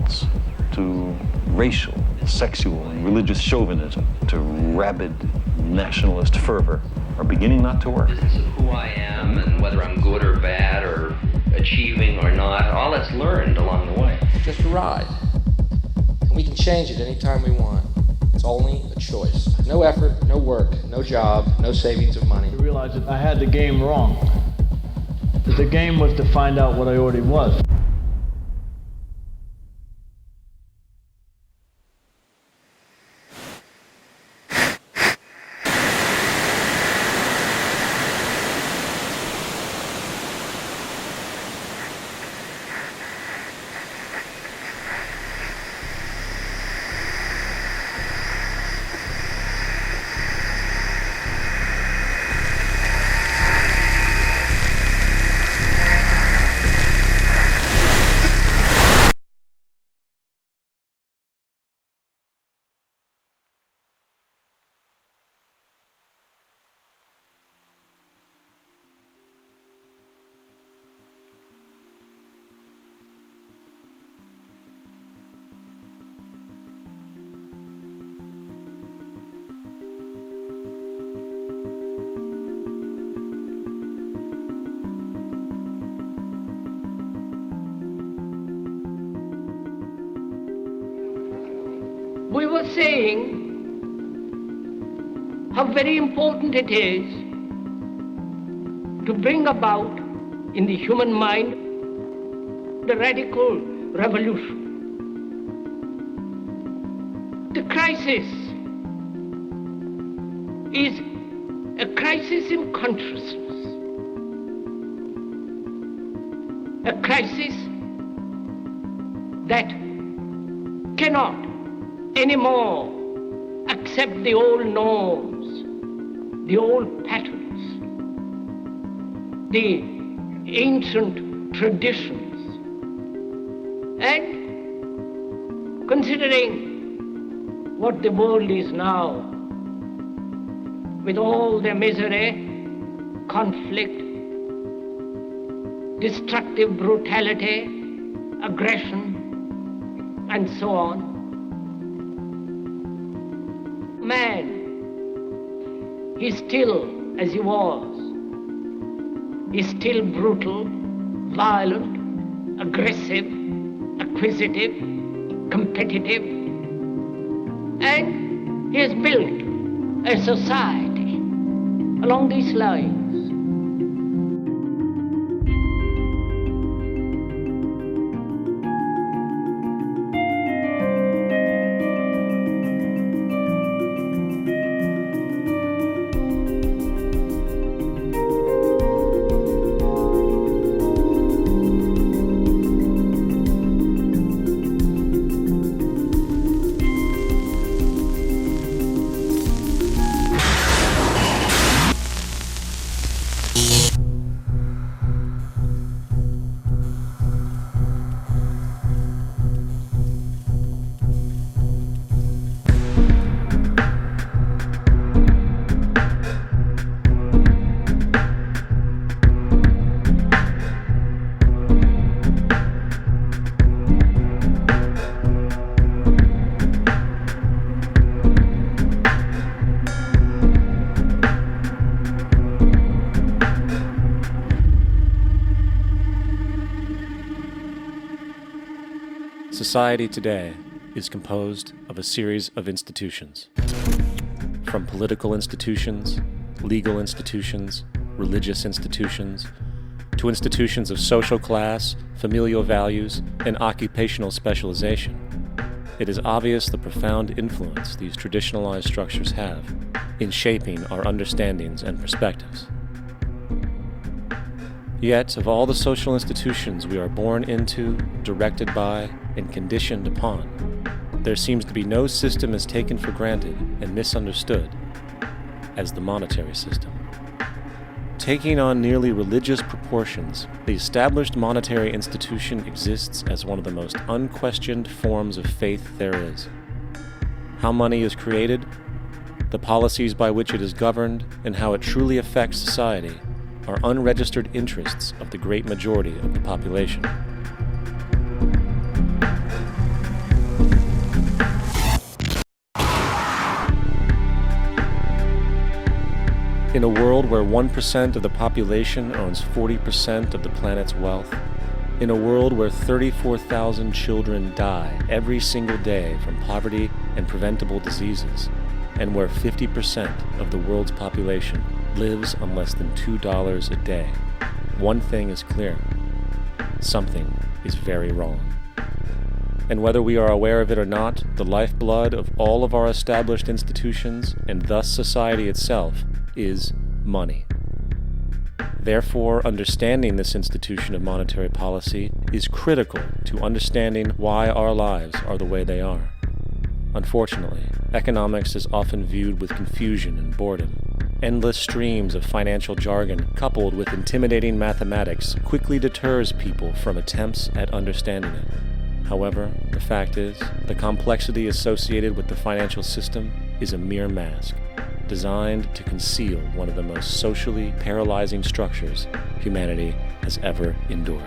insults, to racial, sexual, and religious chauvinism, to rabid nationalist fervor are beginning not to work. Business of who I am and whether I'm good or bad or achieving or not, all that's learned along the way. Just a ride. And we can change it anytime we want. It's only a choice. No effort, no work, no job, no savings of money. I realized that I had the game wrong. That the game was to find out what I already was. We were saying how very important it is to bring about in the human mind the radical revolution. The crisis is a crisis in consciousness, a crisis that cannot anymore accept the old norms, the old patterns, the ancient traditions. And considering what the world is now, with all their misery, conflict, destructive brutality, aggression, and so on, man is still as he was. He's still brutal, violent, aggressive, acquisitive, competitive, and he has built a society along these lines. Society today is composed of a series of institutions. From political institutions, legal institutions, religious institutions, to institutions of social class, familial values, and occupational specialization, it is obvious the profound influence these traditionalized structures have in shaping our understandings and perspectives. Yet, of all the social institutions we are born into, directed by, and conditioned upon, there seems to be no system as taken for granted and misunderstood as the monetary system. Taking on nearly religious proportions, the established monetary institution exists as one of the most unquestioned forms of faith there is. How money is created, the policies by which it is governed, and how it truly affects society are unregistered interests of the great majority of the population. In a world where 1% of the population owns 40% of the planet's wealth, in a world where 34,000 children die every single day from poverty and preventable diseases, and where 50% of the world's population lives on less than $2 a day, one thing is clear: something is very wrong. And whether we are aware of it or not, the lifeblood of all of our established institutions, and thus society itself, is money. Therefore, understanding this institution of monetary policy is critical to understanding why our lives are the way they are. Unfortunately, economics is often viewed with confusion and boredom. Endless streams of financial jargon coupled with intimidating mathematics quickly deters people from attempts at understanding it. However, the fact is, the complexity associated with the financial system is a mere mask, designed to conceal one of the most socially paralyzing structures humanity has ever endured.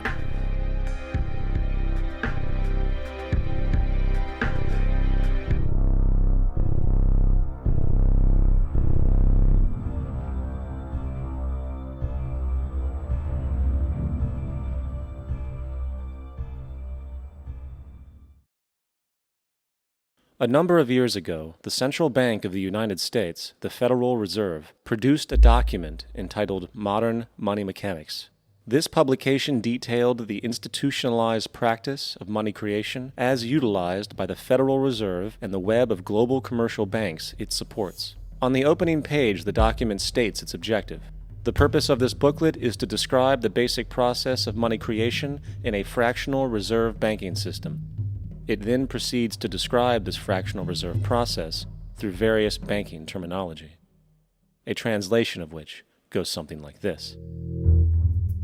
A number of years ago, the Central Bank of the United States, the Federal Reserve, produced a document entitled Modern Money Mechanics. This publication detailed the institutionalized practice of money creation as utilized by the Federal Reserve and the web of global commercial banks it supports. On the opening page, the document states its objective. The purpose of this booklet is to describe the basic process of money creation in a fractional reserve banking system. It then proceeds to describe this fractional reserve process through various banking terminology, a translation of which goes something like this.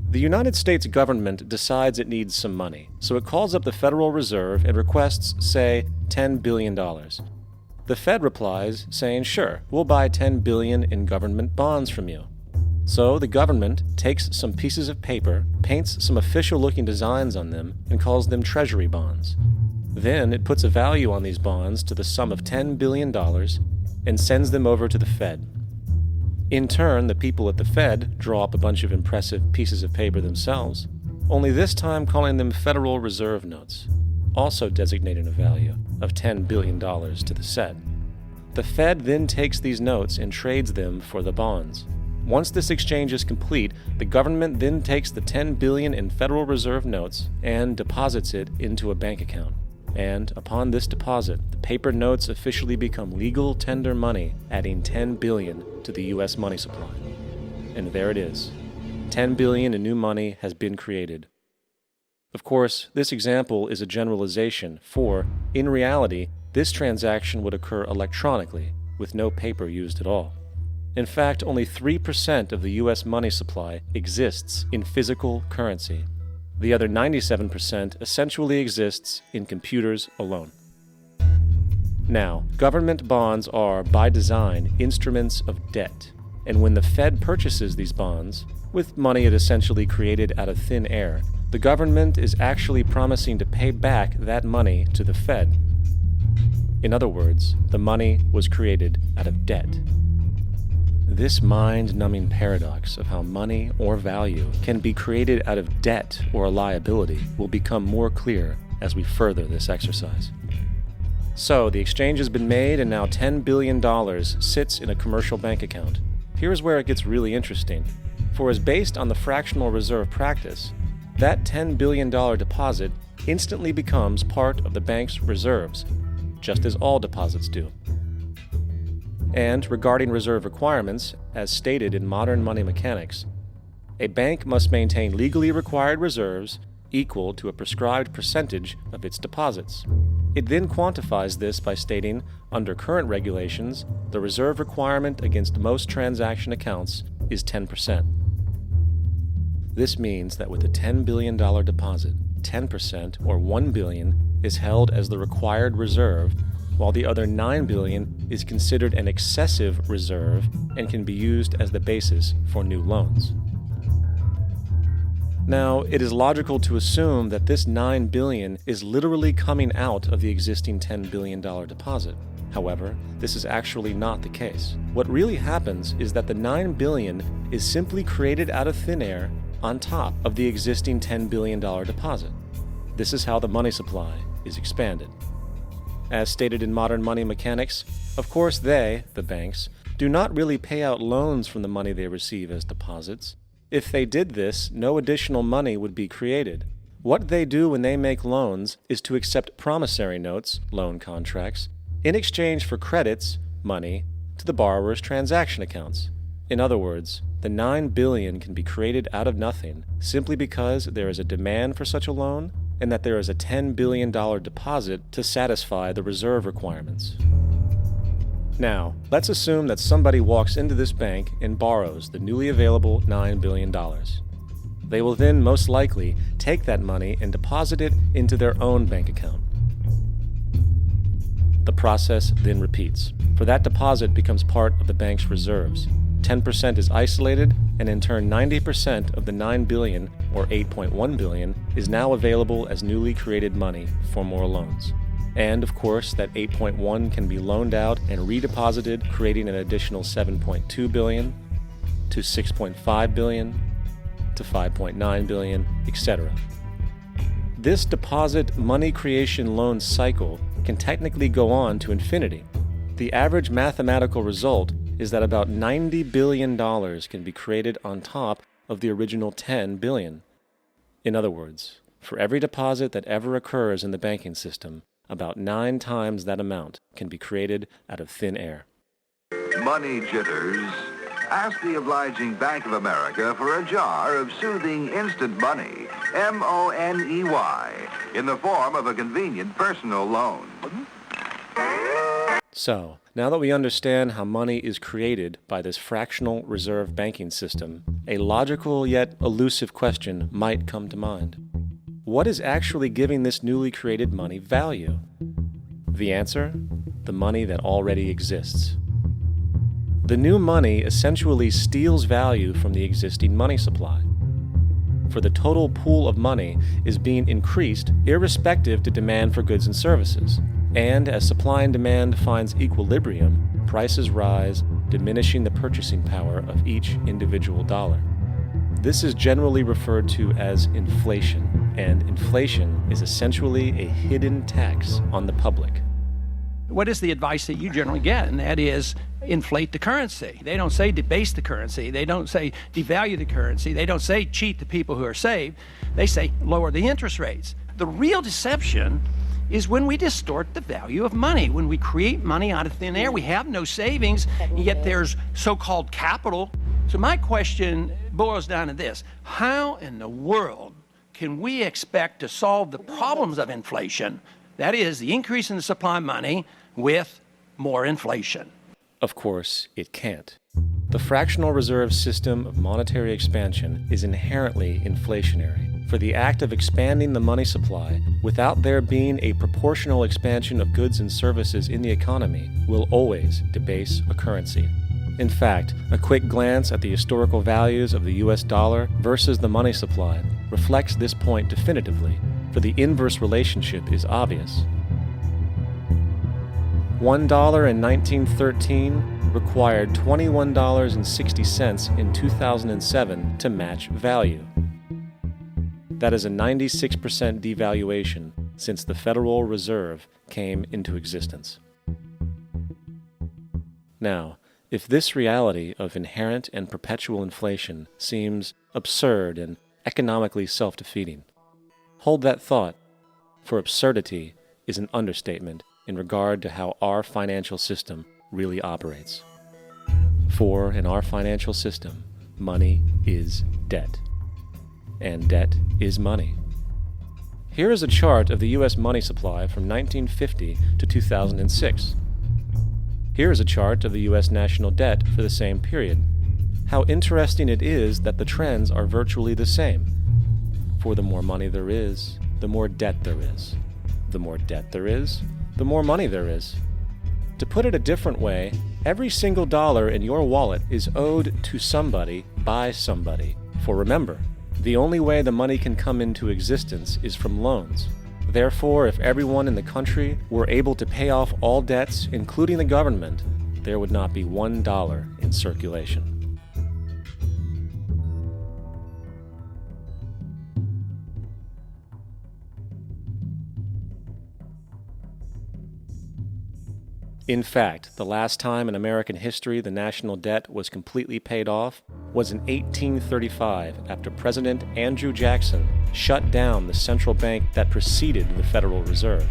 The United States government decides it needs some money, so it calls up the Federal Reserve and requests, say, $10 billion. The Fed replies, saying, sure, we'll buy $10 billion in government bonds from you. So the government takes some pieces of paper, paints some official-looking designs on them, and calls them treasury bonds. Then it puts a value on these bonds to the sum of $10 billion and sends them over to the Fed. In turn, the people at the Fed draw up a bunch of impressive pieces of paper themselves, only this time calling them Federal Reserve notes, also designating a value of $10 billion to the Fed. The Fed then takes these notes and trades them for the bonds. Once this exchange is complete, the government then takes the $10 billion in Federal Reserve notes and deposits it into a bank account. And upon this deposit, the paper notes officially become legal tender money, adding $10 billion to the U.S. money supply. And there it is. $10 billion in new money has been created. Of course, this example is a generalization, for, in reality, this transaction would occur electronically, with no paper used at all. In fact, only 3% of the U.S. money supply exists in physical currency. The other 97% essentially exists in computers alone. Now, government bonds are, by design, instruments of debt, and when the Fed purchases these bonds, with money it essentially created out of thin air, the government is actually promising to pay back that money to the Fed. In other words, the money was created out of debt. This mind-numbing paradox of how money or value can be created out of debt or a liability will become more clear as we further this exercise. So, the exchange has been made and now $10 billion sits in a commercial bank account. Here's where it gets really interesting. For as based on the fractional reserve practice, that $10 billion deposit instantly becomes part of the bank's reserves, just as all deposits do. And regarding reserve requirements, as stated in Modern Money Mechanics, a bank must maintain legally required reserves equal to a prescribed percentage of its deposits. It then quantifies this by stating, under current regulations, the reserve requirement against most transaction accounts is 10%. This means that with a $10 billion deposit, 10%, or $1 billion, is held as the required reserve, while the other $9 billion is considered an excessive reserve and can be used as the basis for new loans. Now, it is logical to assume that this $9 billion is literally coming out of the existing $10 billion deposit. However, this is actually not the case. What really happens is that the $9 billion is simply created out of thin air on top of the existing $10 billion deposit. This is how the money supply is expanded. As stated in modern money mechanics, of course they, the banks, do not really pay out loans from the money they receive as deposits. If they did this, no additional money would be created. What they do when they make loans is to accept promissory notes, loan contracts, in exchange for credits, money, to the borrower's transaction accounts. In other words, the $9 billion can be created out of nothing simply because there is a demand for such a loan and that there is a $10 billion deposit to satisfy the reserve requirements. Now, let's assume that somebody walks into this bank and borrows the newly available $9 billion. They will then most likely take that money and deposit it into their own bank account. The process then repeats, for that deposit becomes part of the bank's reserves. 10% is isolated, and in turn 90% of the $9 billion, or $8.1 billion, is now available as newly created money for more loans. And of course, that 8.1 can be loaned out and redeposited, creating an additional 7.2 billion, to 6.5 billion, to 5.9 billion, etc. This deposit money creation loan cycle can technically go on to infinity. The average mathematical result is that about $90 billion can be created on top of the original $10 billion. In other words, for every deposit that ever occurs in the banking system, about 9 times that amount can be created out of thin air. Money jitters? Ask the obliging Bank of America for a jar of soothing instant money, M-O-N-E-Y, in the form of a convenient personal loan. So, now that we understand how money is created by this fractional reserve banking system, a logical yet elusive question might come to mind. What is actually giving this newly created money value? The answer? The money that already exists. The new money essentially steals value from the existing money supply. For the total pool of money is being increased irrespective to demand for goods and services. And as supply and demand finds equilibrium, prices rise, diminishing the purchasing power of each individual dollar. This is generally referred to as inflation, and inflation is essentially a hidden tax on the public. What is the advice that you generally get? And that is inflate the currency. They don't say debase the currency. They don't say devalue the currency. They don't say cheat the people who are saved. They say lower the interest rates. The real deception is when we distort the value of money. When we create money out of thin air, we have no savings, and yet there's so-called capital. So my question boils down to this: how in the world can we expect to solve the problems of inflation, that is, the increase in the supply of money, with more inflation? Of course, it can't. The fractional reserve system of monetary expansion is inherently inflationary. For the act of expanding the money supply without there being a proportional expansion of goods and services in the economy will always debase a currency. In fact, a quick glance at the historical values of the US dollar versus the money supply reflects this point definitively, for the inverse relationship is obvious. $1 in 1913 required $21.60 in 2007 to match value. That is a 96% devaluation since the Federal Reserve came into existence. Now, if this reality of inherent and perpetual inflation seems absurd and economically self-defeating, hold that thought, for absurdity is an understatement in regard to how our financial system really operates. For in our financial system, money is debt. And debt is money. Here is a chart of the U.S. money supply from 1950 to 2006. Here is a chart of the U.S. national debt for the same period. How interesting it is that the trends are virtually the same. For the more money there is, the more debt there is. The more debt there is, the more money there is. To put it a different way, every single dollar in your wallet is owed to somebody by somebody. For remember, the only way the money can come into existence is from loans. Therefore, if everyone in the country were able to pay off all debts, including the government, there would not be $1 in circulation. In fact, the last time in American history the national debt was completely paid off was in 1835 after President Andrew Jackson shut down the central bank that preceded the Federal Reserve.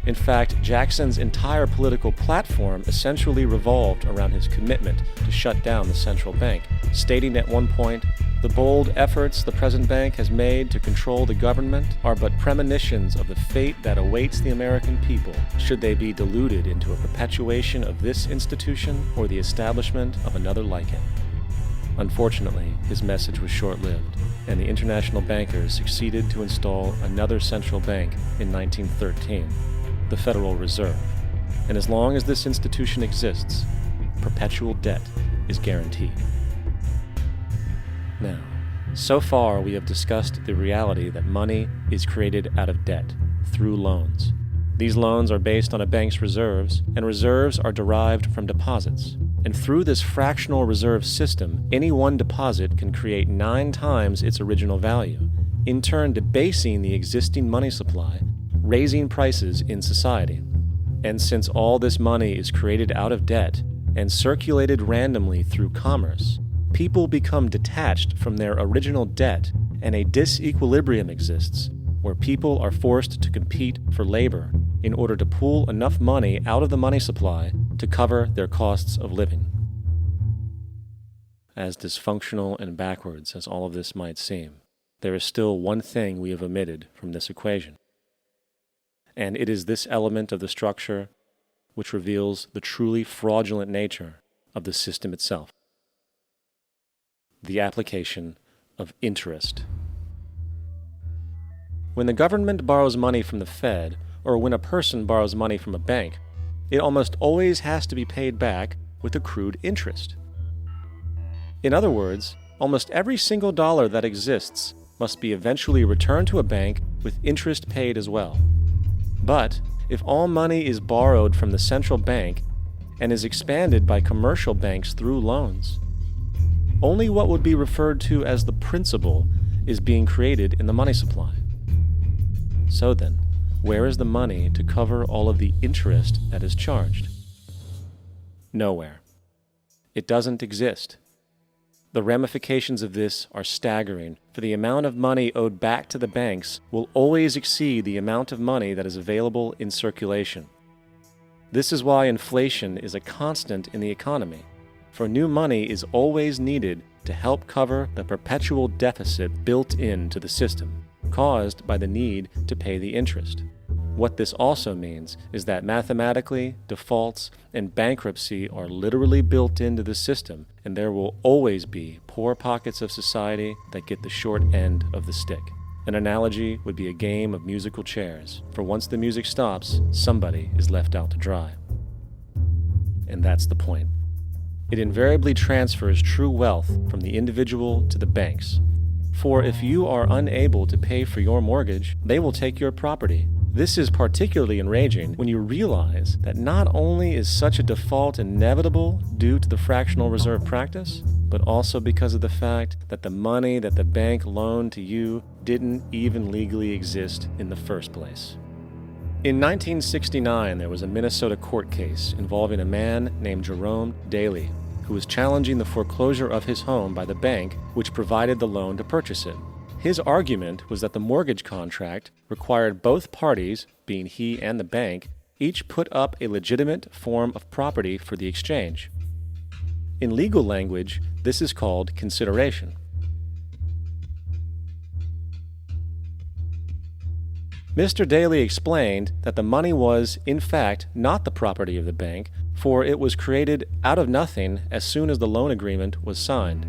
In fact, Jackson's entire political platform essentially revolved around his commitment to shut down the central bank, stating at one point, "The bold efforts the present bank has made to control the government are but premonitions of the fate that awaits the American people should they be deluded into a perpetuation of this institution or the establishment of another like it." Unfortunately, his message was short-lived, and the international bankers succeeded to install another central bank in 1913, the Federal Reserve. And as long as this institution exists, perpetual debt is guaranteed. Now, so far we have discussed the reality that money is created out of debt, through loans. These loans are based on a bank's reserves, and reserves are derived from deposits. And through this fractional reserve system, any one deposit can create 9 times its original value, in turn debasing the existing money supply, raising prices in society. And since all this money is created out of debt and circulated randomly through commerce, people become detached from their original debt, and a disequilibrium exists where people are forced to compete for labor in order to pool enough money out of the money supply to cover their costs of living. As dysfunctional and backwards as all of this might seem, there is still one thing we have omitted from this equation. And it is this element of the structure which reveals the truly fraudulent nature of the system itself: the application of interest. When the government borrows money from the Fed, or when a person borrows money from a bank, it almost always has to be paid back with accrued interest. In other words, almost every single dollar that exists must be eventually returned to a bank with interest paid as well. But if all money is borrowed from the central bank and is expanded by commercial banks through loans, only what would be referred to as the principal is being created in the money supply. So then, where is the money to cover all of the interest that is charged? Nowhere. It doesn't exist. The ramifications of this are staggering, for the amount of money owed back to the banks will always exceed the amount of money that is available in circulation. This is why inflation is a constant in the economy, for new money is always needed to help cover the perpetual deficit built into the system, caused by the need to pay the interest. What this also means is that mathematically, defaults and bankruptcy are literally built into the system, and there will always be poor pockets of society that get the short end of the stick. An analogy would be a game of musical chairs, for once the music stops, somebody is left out to dry. And that's the point. It invariably transfers true wealth from the individual to the banks. For if you are unable to pay for your mortgage, they will take your property. This is particularly enraging when you realize that not only is such a default inevitable due to the fractional reserve practice, but also because of the fact that the money that the bank loaned to you didn't even legally exist in the first place. In 1969, there was a Minnesota court case involving a man named Jerome Daley, who was challenging the foreclosure of his home by the bank which provided the loan to purchase it. His argument was that the mortgage contract required both parties, being he and the bank, each put up a legitimate form of property for the exchange. In legal language, this is called consideration. Mr. Daley explained that the money was, in fact, not the property of the bank, for it was created out of nothing as soon as the loan agreement was signed.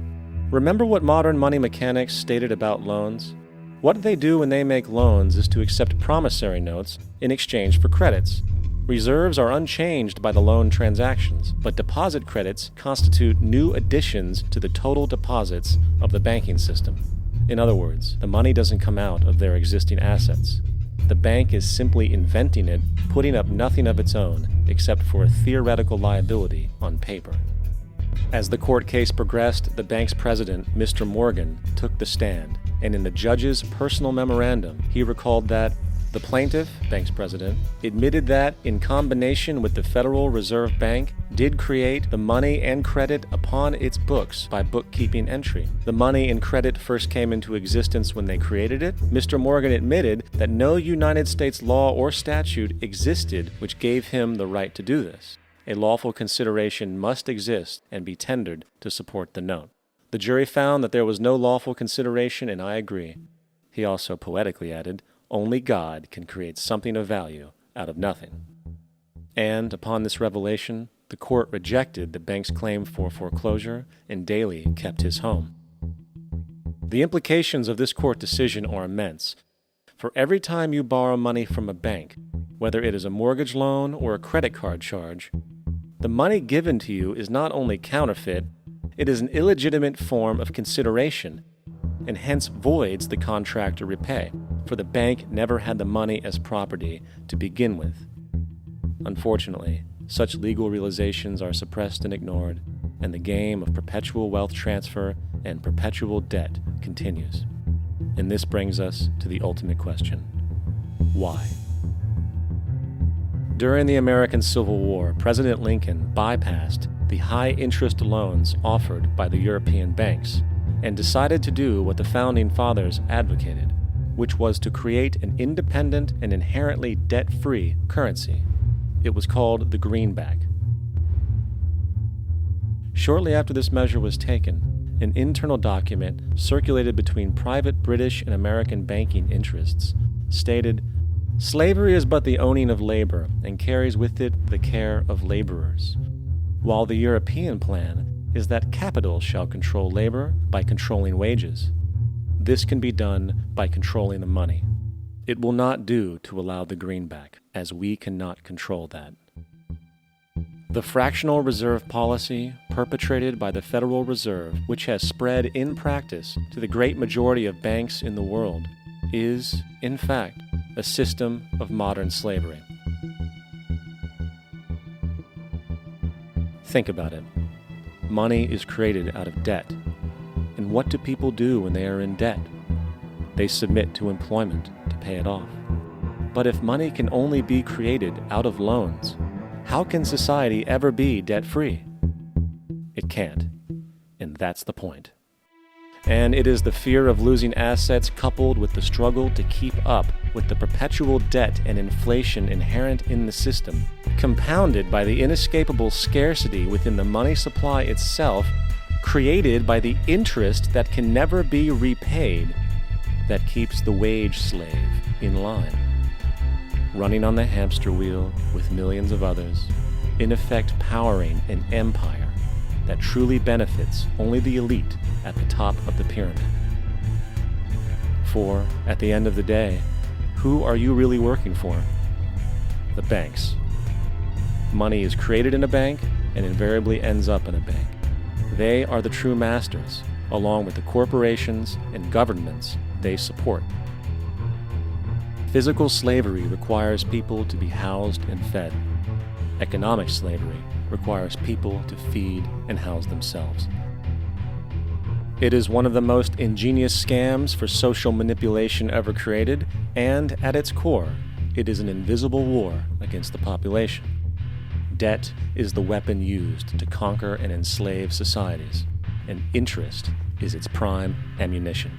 Remember what modern money mechanics stated about loans? What they do when they make loans is to accept promissory notes in exchange for credits. Reserves are unchanged by the loan transactions, but deposit credits constitute new additions to the total deposits of the banking system. In other words, the money doesn't come out of their existing assets. the bank is simply inventing it, putting up nothing of its own except for a theoretical liability on paper. As the court case progressed, the bank's president, Mr. Morgan, took the stand, and in the judge's personal memorandum, he recalled that the plaintiff, bank's president, admitted that, in combination with the Federal Reserve Bank, did create the money and credit upon its books by bookkeeping entry. The money and credit first came into existence when they created it. Mr. Morgan admitted that no United States law or statute existed which gave him the right to do this. A lawful consideration must exist and be tendered to support the note. The jury found that there was no lawful consideration, and I agree. He also poetically added, "Only God can create something of value out of nothing." And upon this revelation, the court rejected the bank's claim for foreclosure, and Daley kept his home. The implications of this court decision are immense. For every time you borrow money from a bank, whether it is a mortgage loan or a credit card charge, the money given to you is not only counterfeit, it is an illegitimate form of consideration, and hence voids the contract to repay, for the bank never had the money as property to begin with. Unfortunately, such legal realizations are suppressed and ignored, and the game of perpetual wealth transfer and perpetual debt continues. And this brings us to the ultimate question: why? During the American Civil War, President Lincoln bypassed the high-interest loans offered by the European banks and decided to do what the Founding Fathers advocated, which was to create an independent and inherently debt-free currency. It was called the greenback. Shortly after this measure was taken, an internal document circulated between private British and American banking interests stated, "Slavery is but the owning of labor and carries with it the care of laborers, while the European plan is that capital shall control labor by controlling wages. This can be done by controlling the money. It will not do to allow the greenback, as we cannot control that." The fractional reserve policy perpetrated by the Federal Reserve, which has spread in practice to the great majority of banks in the world, is, in fact, a system of modern slavery. Think about it. Money is created out of debt. And what do people do when they are in debt? They submit to employment to pay it off. But if money can only be created out of loans, how can society ever be debt-free? It can't. And that's the point. And it is the fear of losing assets coupled with the struggle to keep up with the perpetual debt and inflation inherent in the system, compounded by the inescapable scarcity within the money supply itself, created by the interest that can never be repaid, that keeps the wage slave in line, running on the hamster wheel with millions of others, in effect powering an empire that truly benefits only the elite at the top of the pyramid. For, at the end of the day, who are you really working for? The banks. Money is created in a bank and invariably ends up in a bank. They are the true masters, along with the corporations and governments they support. Physical slavery requires people to be housed and fed. Economic slavery requires people to feed and house themselves. It is one of the most ingenious scams for social manipulation ever created, and at its core, it is an invisible war against the population. Debt is the weapon used to conquer and enslave societies, and interest is its prime ammunition.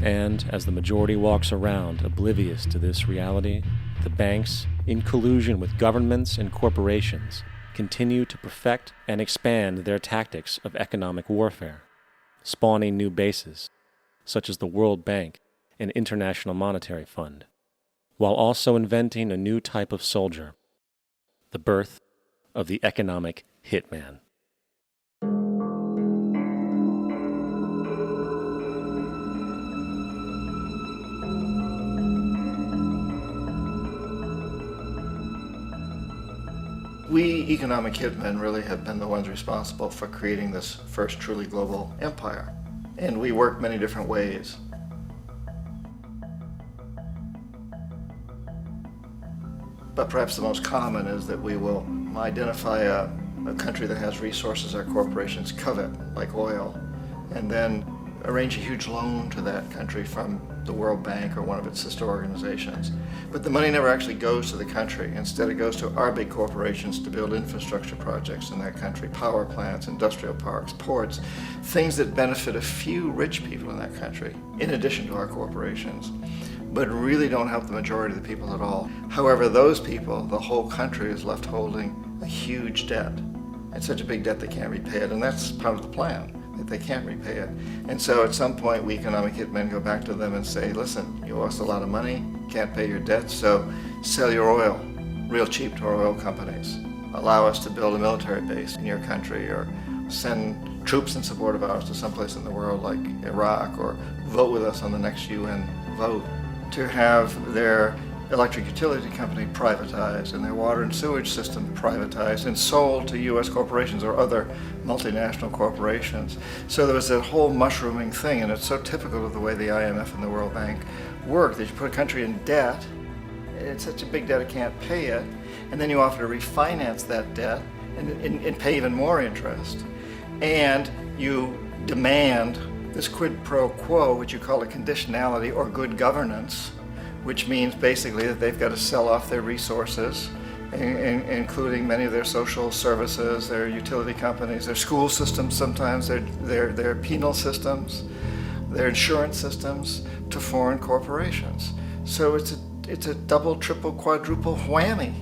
And as the majority walks around oblivious to this reality, the banks, in collusion with governments and corporations, continue to perfect and expand their tactics of economic warfare, spawning new bases, such as the World Bank and International Monetary Fund, while also inventing a new type of soldier, the birth of the economic hitman. We economic hitmen really have been the ones responsible for creating this first truly global empire. And we work many different ways. But perhaps the most common is that we will identify a country that has resources our corporations covet, like oil, and then arrange a huge loan to that country from the World Bank or one of its sister organizations. But the money never actually goes to the country. Instead, it goes to our big corporations to build infrastructure projects in that country, power plants, industrial parks, ports, things that benefit a few rich people in that country, in addition to our corporations, but really don't help the majority of the people at all. However, those people, the whole country is left holding a huge debt. It's such a big debt they can't repay it, and that's part of the plan, that they can't repay it. And so at some point, we economic hitmen go back to them and say, listen, you owe us a lot of money, can't pay your debt, so sell your oil real cheap to our oil companies. Allow us to build a military base in your country, or send troops in support of ours to someplace in the world like Iraq, or vote with us on the next UN vote. To have their electric utility company privatized and their water and sewage system privatized and sold to U.S. corporations or other multinational corporations. So there was that whole mushrooming thing, and it's so typical of the way the IMF and the World Bank work, that you put a country in debt, it's such a big debt it can't pay it, and then you offer to refinance that debt and pay even more interest. And you demand this quid pro quo, which you call a conditionality or good governance, which means basically that they've got to sell off their resources, including many of their social services, their utility companies, their school systems sometimes, their penal systems, their insurance systems, to foreign corporations. So it's a double, triple, quadruple whammy.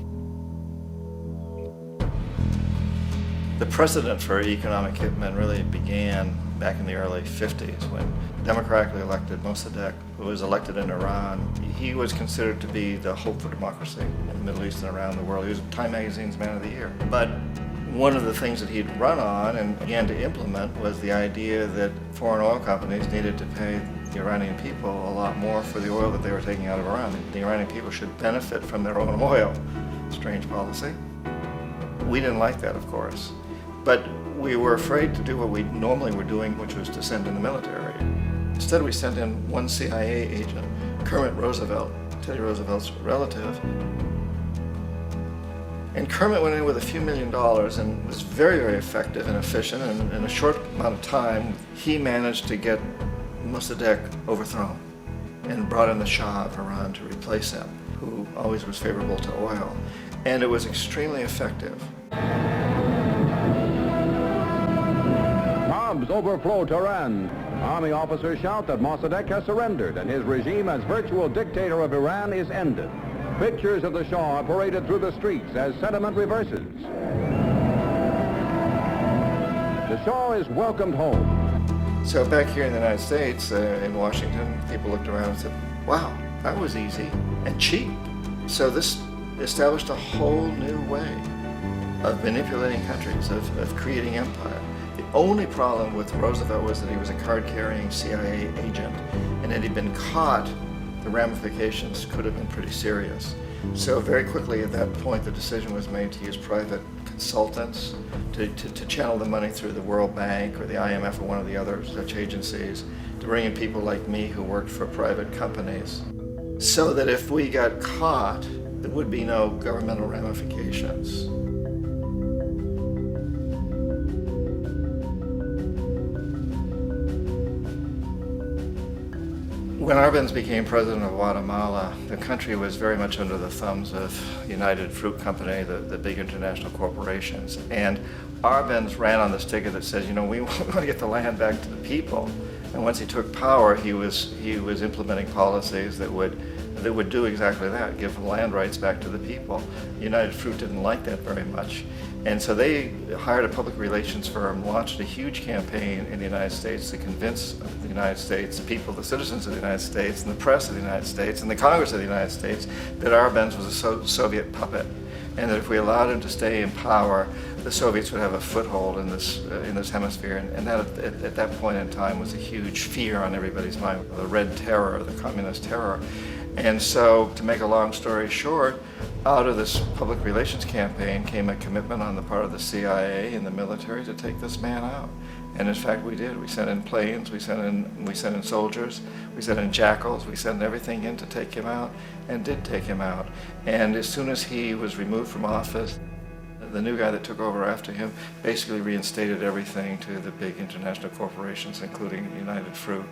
The precedent for economic hitmen really began back in the early 50s when democratically elected Mossadegh, who was elected in Iran, he was considered to be the hope for democracy in the Middle East and around the world. He was Time Magazine's Man of the Year. But one of the things that he'd run on and began to implement was the idea that foreign oil companies needed to pay the Iranian people a lot more for the oil that they were taking out of Iran. The Iranian people should benefit from their own oil. Strange policy. We didn't like that, of course. But we were afraid to do what we normally were doing, which was to send in the military. Instead, we sent in one CIA agent, Kermit Roosevelt, Teddy Roosevelt's relative. And Kermit went in with a few $1 million and was very, very effective and efficient. And in a short amount of time, he managed to get Mossadegh overthrown and brought in the Shah of Iran to replace him, who always was favorable to oil. And it was extremely effective. Bombs overflow Tehran. Army officers shout that Mossadegh has surrendered and his regime as virtual dictator of Iran is ended. Pictures of the Shah are paraded through the streets as sentiment reverses. The Shah is welcomed home. So back here in the United States, in Washington, people looked around and said, wow, that was easy and cheap. So this established a whole new way of manipulating countries, of creating empire. The only problem with Roosevelt was that he was a card-carrying CIA agent, and had he been caught, the ramifications could have been pretty serious. So very quickly at that point, the decision was made to use private consultants to channel the money through the World Bank or the IMF or one of the other such agencies, to bring in people like me who worked for private companies, so that if we got caught, there would be no governmental ramifications. When Arbenz became president of Guatemala, the country was very much under the thumbs of United Fruit Company, the big international corporations. And Arbenz ran on this ticket that says, you know, we want to get the land back to the people. And once he took power, he was implementing policies that would do exactly that, give land rights back to the people. United Fruit didn't like that very much. And so they hired a public relations firm, launched a huge campaign in the United States to convince the United States, the people, the citizens of the United States, and the press of the United States, and the Congress of the United States, that Arbenz was a Soviet puppet, and that if we allowed him to stay in power, the Soviets would have a foothold in this hemisphere. And that at that point in time was a huge fear on everybody's mind, the Red Terror, the Communist Terror. And so, to make a long story short, out of this public relations campaign came a commitment on the part of the CIA and the military to take this man out. And in fact, we did. We sent in planes, we sent in soldiers, we sent in jackals, we sent everything in to take him out, and did take him out. And as soon as he was removed from office, the new guy that took over after him basically reinstated everything to the big international corporations, including United Fruit.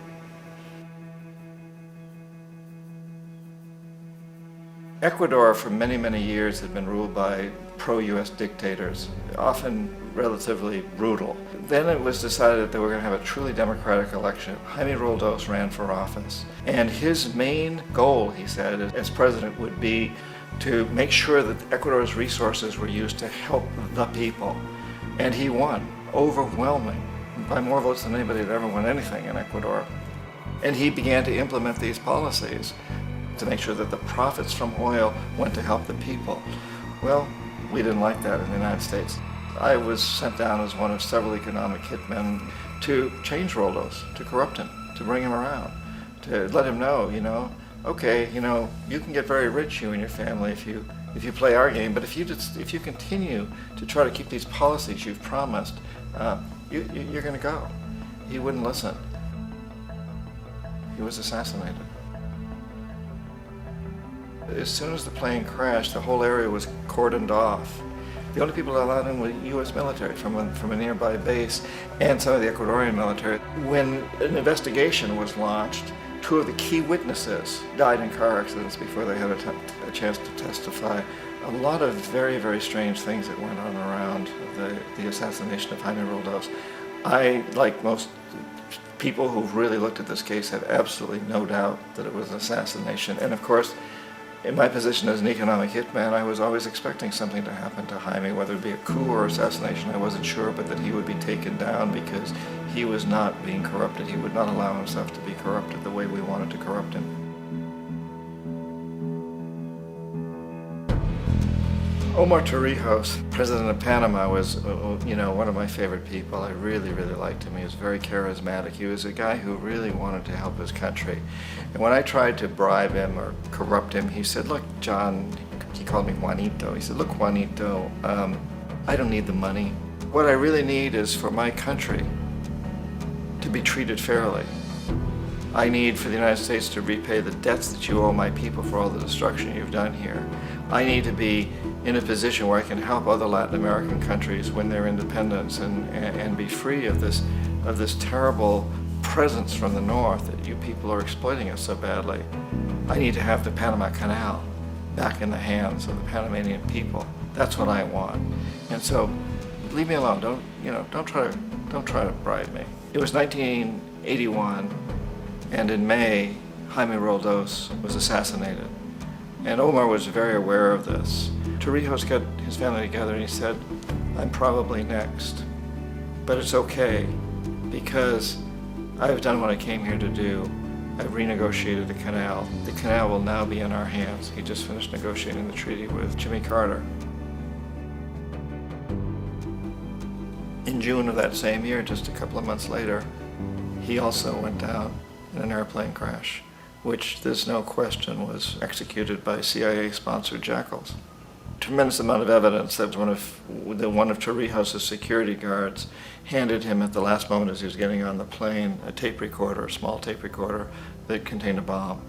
Ecuador for many, many years had been ruled by pro-US dictators, often relatively brutal. Then it was decided that they were going to have a truly democratic election. Jaime Roldos ran for office. And his main goal, he said, as president would be to make sure that Ecuador's resources were used to help the people. And he won, overwhelming, by more votes than anybody had ever won anything in Ecuador. And he began to implement these policies to make sure that the profits from oil went to help the people. Well, we didn't like that in the United States. I was sent down as one of several economic hitmen to change Roldos, to corrupt him, to bring him around, to let him know, okay, you can get very rich, you and your family, if you play our game, but if you continue to try to keep these policies you've promised, you're going to go. He wouldn't listen. He was assassinated. As soon as the plane crashed, the whole area was cordoned off. The only people allowed in were U.S. military from a nearby base and some of the Ecuadorian military. When an investigation was launched, 2 of the key witnesses died in car accidents before they had a chance to testify. A lot of very, very strange things that went on around the assassination of Jaime Roldos. I, like most people who've really looked at this case, have absolutely no doubt that it was an assassination. And of course, in my position as an economic hitman, I was always expecting something to happen to Jaime, whether it be a coup or assassination, I wasn't sure, but that he would be taken down because he was not being corrupted. He would not allow himself to be corrupted the way we wanted to corrupt him. Omar Torrijos, president of Panama, was, one of my favorite people. I really, really liked him. He was very charismatic. He was a guy who really wanted to help his country. And when I tried to bribe him or corrupt him, he said, look, John, he called me Juanito. He said, look, Juanito, I don't need the money. What I really need is for my country to be treated fairly. I need for the United States to repay the debts that you owe my people for all the destruction you've done here. I need to be in a position where I can help other Latin American countries win their independence and be free of this terrible presence from the north that you people are exploiting us so badly. I need to have the Panama Canal back in the hands of the Panamanian people. That's what I want. And so, leave me alone. Don't try to bribe me. It was 1981, and in May, Jaime Roldos was assassinated. And Omar was very aware of this. Torrijos got his family together and he said, I'm probably next, but it's okay because I've done what I came here to do. I've renegotiated the canal. The canal will now be in our hands. He just finished negotiating the treaty with Jimmy Carter. In June of that same year, just a couple of months later, he also went down in an airplane crash, which there's no question was executed by CIA-sponsored jackals. Tremendous amount of evidence that one of Torrijos' security guards handed him at the last moment as he was getting on the plane a tape recorder, a small tape recorder that contained a bomb.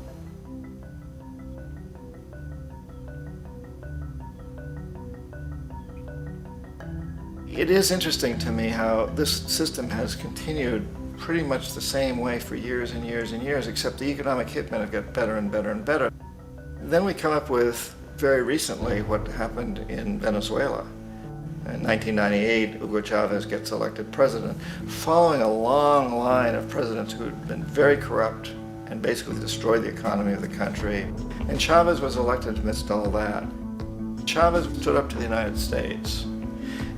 It is interesting to me how this system has continued pretty much the same way for years and years and years, except the economic hitmen have got better and better and better. Then we come up with, very recently, what happened in Venezuela. In 1998, Hugo Chavez gets elected president, following a long line of presidents who had been very corrupt and basically destroyed the economy of the country. And Chavez was elected amidst all that. Chavez stood up to the United States,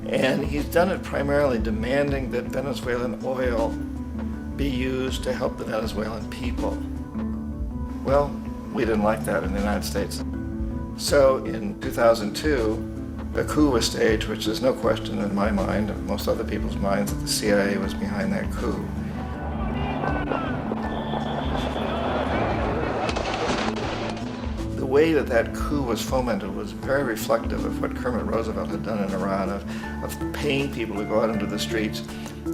and he's done it primarily demanding that Venezuelan oil be used to help the Venezuelan people. Well, we didn't like that in the United States. So in 2002, a coup was staged, which there's no question in my mind, and most other people's minds, that the CIA was behind that coup. way that that coup was fomented was very reflective of what Kermit Roosevelt had done in Iran, of paying people to go out into the streets,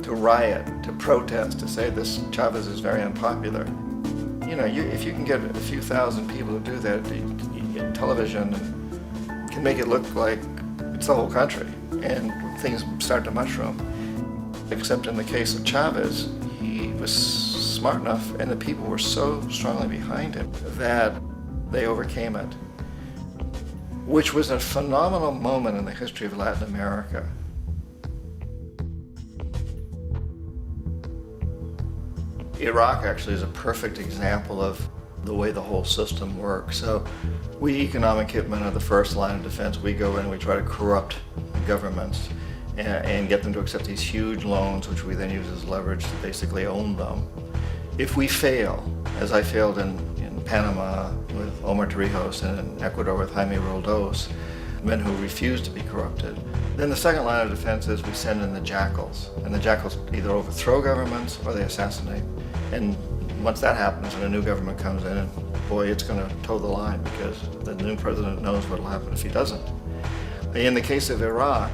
to riot, to protest, to say this Chavez is very unpopular. You know, if you can get a few thousand people to do that, television can make it look like it's the whole country, and things start to mushroom. Except in the case of Chavez, he was smart enough, and the people were so strongly behind him that they overcame it, which was a phenomenal moment in the history of Latin America. Iraq actually is a perfect example of the way the whole system works. So we economic hitmen are the first line of defense. We go in and we try to corrupt governments and get them to accept these huge loans, which we then use as leverage to basically own them. If we fail, as I failed in Panama with Omar Torrijos and in Ecuador with Jaime Roldos, men who refuse to be corrupted, then the second line of defense is we send in the jackals. And the jackals either overthrow governments or they assassinate. And once that happens and a new government comes in, and boy, it's going to toe the line because the new president knows what will happen if he doesn't. In the case of Iraq,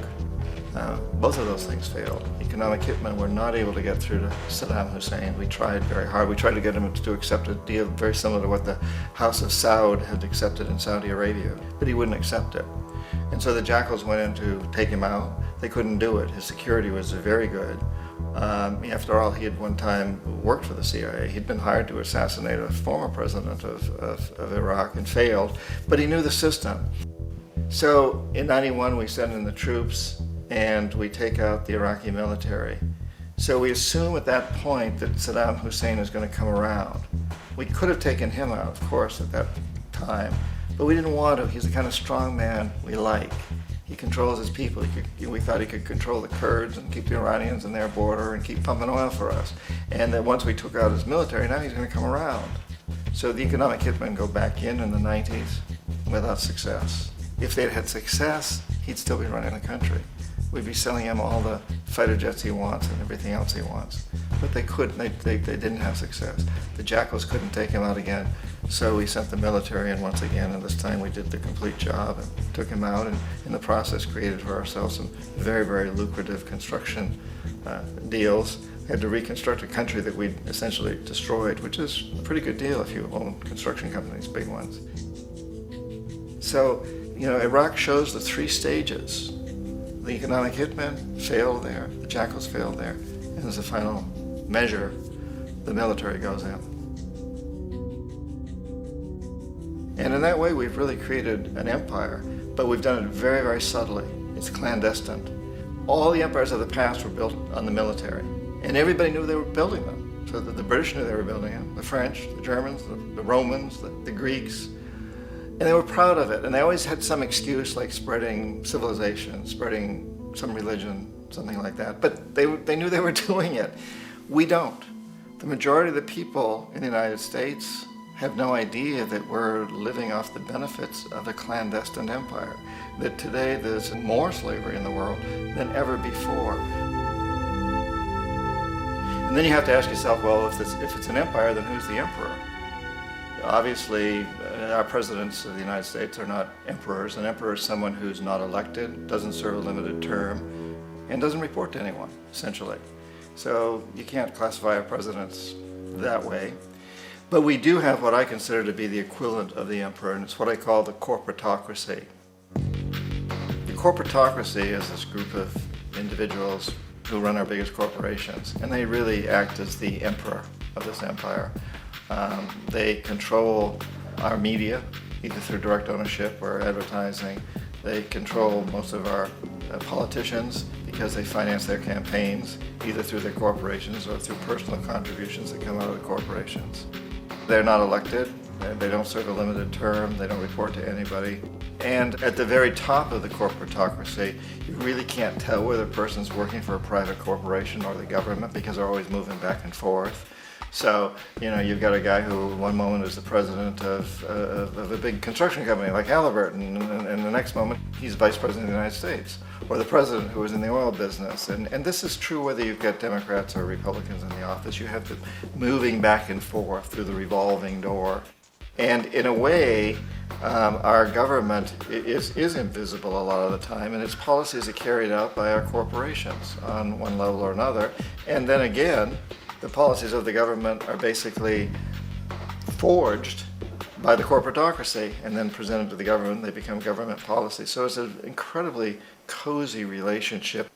both of those things failed. Economic hitmen were not able to get through to Saddam Hussein. We tried very hard. We tried to get him to accept a deal very similar to what the House of Saud had accepted in Saudi Arabia, but he wouldn't accept it. And so the jackals went in to take him out. They couldn't do it. His security was very good. After all, he had one time worked for the CIA. He'd been hired to assassinate a former president of Iraq and failed, but he knew the system. So in '91, we send in the troops and we take out the Iraqi military. So we assume at that point that Saddam Hussein is going to come around. We could have taken him out, of course, at that time, but we didn't want to. He's the kind of strong man we like. He controls his people. We thought he could control the Kurds and keep the Iranians in their border and keep pumping oil for us. And that once we took out his military, now he's going to come around. So the economic hitmen go back in the 90s without success. If they'd had success, he'd still be running the country. We'd be selling him all the fighter jets he wants and everything else he wants. But they couldn't, they didn't have success. The jackals couldn't take him out again, so we sent the military in once again, and this time we did the complete job and took him out, and in the process created for ourselves some very, very lucrative construction deals. We had to reconstruct a country that we'd essentially destroyed, which is a pretty good deal if you own construction companies, big ones. So, you know, Iraq shows the three stages. The economic hitmen failed there, the jackals failed there, and as a final measure, the military goes in. And in that way, we've really created an empire, but we've done it very, very subtly. It's clandestine. All the empires of the past were built on the military, and everybody knew they were building them. So that the British knew they were building them, the French, the Germans, the Romans, the Greeks. And they were proud of it, and they always had some excuse like spreading civilization, spreading some religion, something like that. But they knew they were doing it. We don't. The majority of the people in the United States have no idea that we're living off the benefits of a clandestine empire, that today there's more slavery in the world than ever before. And then you have to ask yourself, well, if it's an empire, then who's the emperor? Obviously, our presidents of the United States are not emperors. An emperor is someone who's not elected, doesn't serve a limited term, and doesn't report to anyone, essentially. So you can't classify our presidents that way. But we do have what I consider to be the equivalent of the emperor, and it's what I call the corporatocracy. The corporatocracy is this group of individuals who run our biggest corporations, and they really act as the emperor of this empire. They control our media, either through direct ownership or advertising. They control most of our politicians because they finance their campaigns, either through their corporations or through personal contributions that come out of the corporations. They're not elected, they don't serve a limited term, they don't report to anybody. And at the very top of the corporatocracy, you really can't tell whether a person's working for a private corporation or the government because they're always moving back and forth. So, you know, you've got a guy who one moment is the president of a big construction company like Halliburton, and the next moment he's vice president of the United States, or the president who is in the oil business. And this is true whether you've got Democrats or Republicans in the office. You have the moving back and forth through the revolving door. And in a way, our government is invisible a lot of the time, and its policies are carried out by our corporations on one level or another. And then again, the policies of the government are basically forged by the corporatocracy and then presented to the government. They become government policy. So it's an incredibly cozy relationship.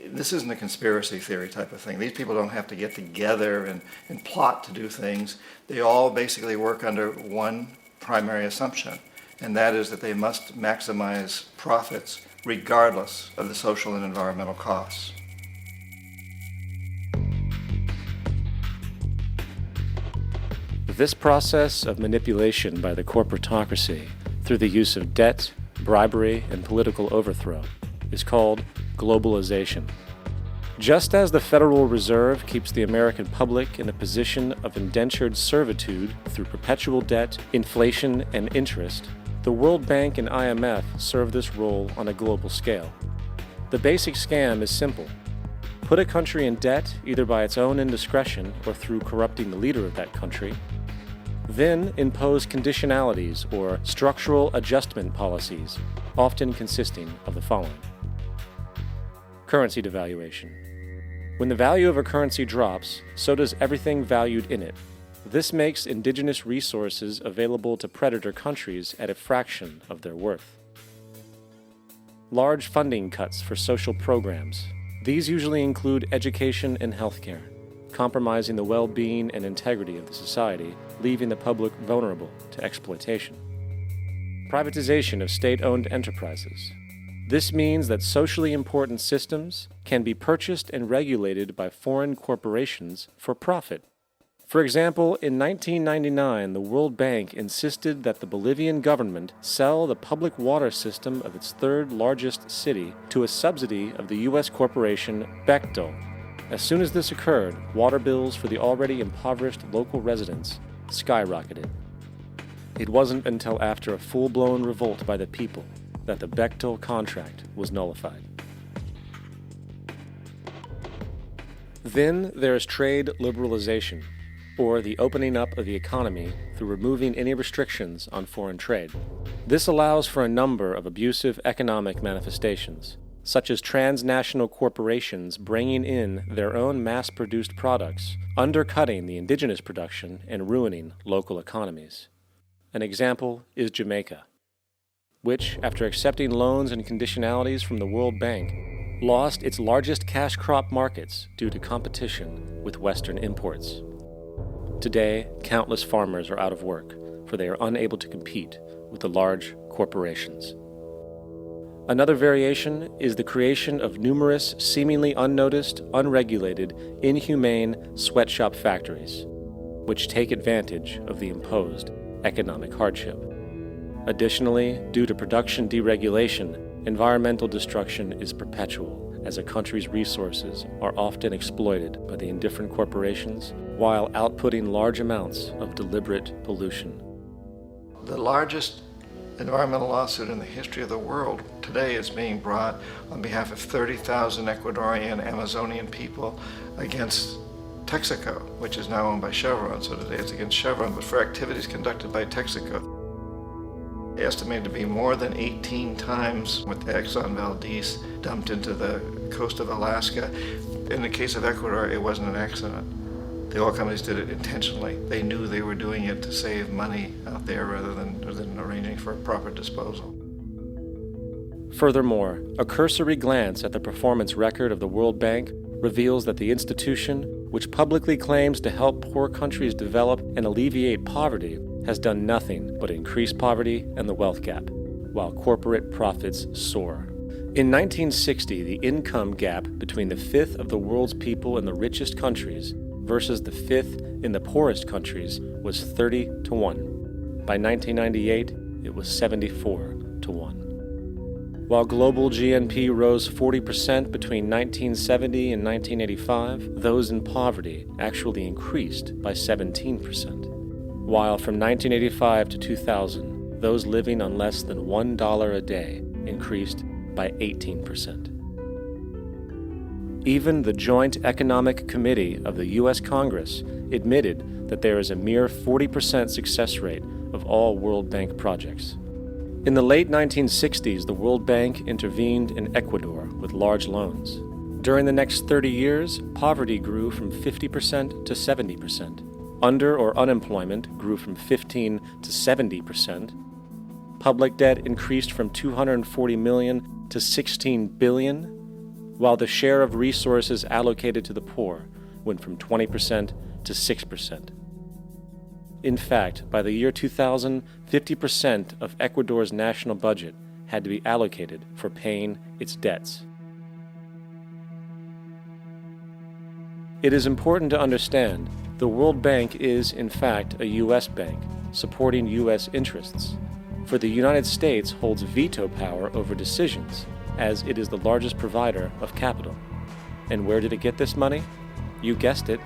This isn't a conspiracy theory type of thing. These people don't have to get together and plot to do things. They all basically work under one primary assumption, and that is that they must maximize profits regardless of the social and environmental costs. This process of manipulation by the corporatocracy through the use of debt, bribery, and political overthrow is called globalization. Just as the Federal Reserve keeps the American public in a position of indentured servitude through perpetual debt, inflation, and interest, the World Bank and IMF serve this role on a global scale. The basic scam is simple. Put a country in debt either by its own indiscretion or through corrupting the leader of that country, then impose conditionalities or structural adjustment policies, often consisting of the following. Currency devaluation. When the value of a currency drops, so does everything valued in it. This makes indigenous resources available to predator countries at a fraction of their worth. Large funding cuts for social programs. These usually include education and healthcare, compromising the well-being and integrity of the society, leaving the public vulnerable to exploitation. Privatization of state-owned enterprises. This means that socially important systems can be purchased and regulated by foreign corporations for profit. For example, in 1999, the World Bank insisted that the Bolivian government sell the public water system of its third largest city to a subsidy of the U.S. corporation Bechtel. As soon as this occurred, water bills for the already impoverished local residents skyrocketed. It wasn't until after a full-blown revolt by the people that the Bechtel contract was nullified. Then there is trade liberalization, or the opening up of the economy through removing any restrictions on foreign trade. This allows for a number of abusive economic manifestations, such as transnational corporations bringing in their own mass-produced products, undercutting the indigenous production and ruining local economies. An example is Jamaica, which, after accepting loans and conditionalities from the World Bank, lost its largest cash crop markets due to competition with Western imports. Today, countless farmers are out of work, for they are unable to compete with the large corporations. Another variation is the creation of numerous seemingly unnoticed, unregulated, inhumane sweatshop factories, which take advantage of the imposed economic hardship. Additionally, due to production deregulation, environmental destruction is perpetual, as a country's resources are often exploited by the indifferent corporations while outputting large amounts of deliberate pollution. The largest environmental lawsuit in the history of the world today is being brought on behalf of 30,000 Ecuadorian Amazonian people against Texaco, which is now owned by Chevron. So today it's against Chevron, but for activities conducted by Texaco. Estimated to be more than 18 times what the Exxon Valdez dumped into the coast of Alaska. In the case of Ecuador, it wasn't an accident. The oil companies did it intentionally. They knew they were doing it to save money out there rather than arranging for a proper disposal. Furthermore, a cursory glance at the performance record of the World Bank reveals that the institution, which publicly claims to help poor countries develop and alleviate poverty, has done nothing but increase poverty and the wealth gap, while corporate profits soar. In 1960, the income gap between the fifth of the world's people in the richest countries versus the fifth in the poorest countries was 30-1. By 1998, it was 74-1. While global GNP rose 40% between 1970 and 1985, those in poverty actually increased by 17%. While from 1985 to 2000, those living on less than $1 a day increased by 18%. Even the Joint Economic Committee of the U.S. Congress admitted that there is a mere 40% success rate of all World Bank projects. In the late 1960s, the World Bank intervened in Ecuador with large loans. During the next 30 years, poverty grew from 50% to 70%. Under or unemployment grew from 15 to 70%. Public debt increased from $240 million to $16 billion, while the share of resources allocated to the poor went from 20% to 6%. In fact, by the year 2000, 50% of Ecuador's national budget had to be allocated for paying its debts. It is important to understand the World Bank is, in fact, a U.S. bank, supporting U.S. interests. For the United States holds veto power over decisions, as it is the largest provider of capital. And where did it get this money? You guessed it.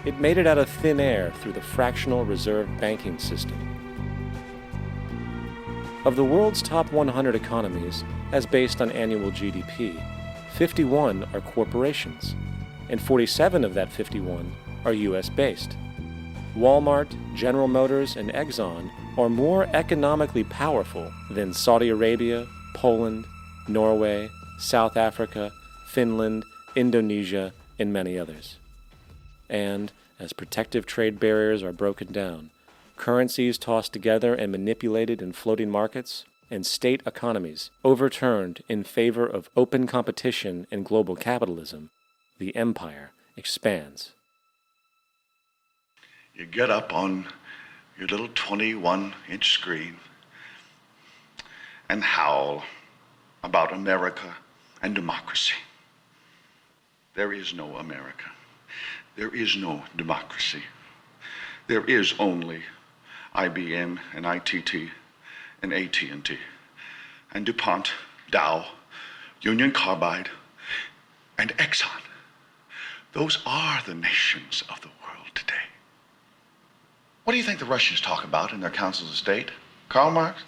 It made it out of thin air through the fractional reserve banking system. Of the world's top 100 economies, as based on annual GDP, 51 are corporations, and 47 of that 51 are U.S.-based. Walmart, General Motors, and Exxon are more economically powerful than Saudi Arabia, Poland, Norway, South Africa, Finland, Indonesia, and many others. And as protective trade barriers are broken down, currencies tossed together and manipulated in floating markets, and state economies overturned in favor of open competition and global capitalism, the empire expands. You get up on your little 21-inch screen and howl about America and democracy. There is no America. There is no democracy. There is only IBM and ITT and AT&T and DuPont, Dow, Union Carbide, and Exxon. Those are the nations of the world today. What do you think the Russians talk about in their councils of state? Karl Marx?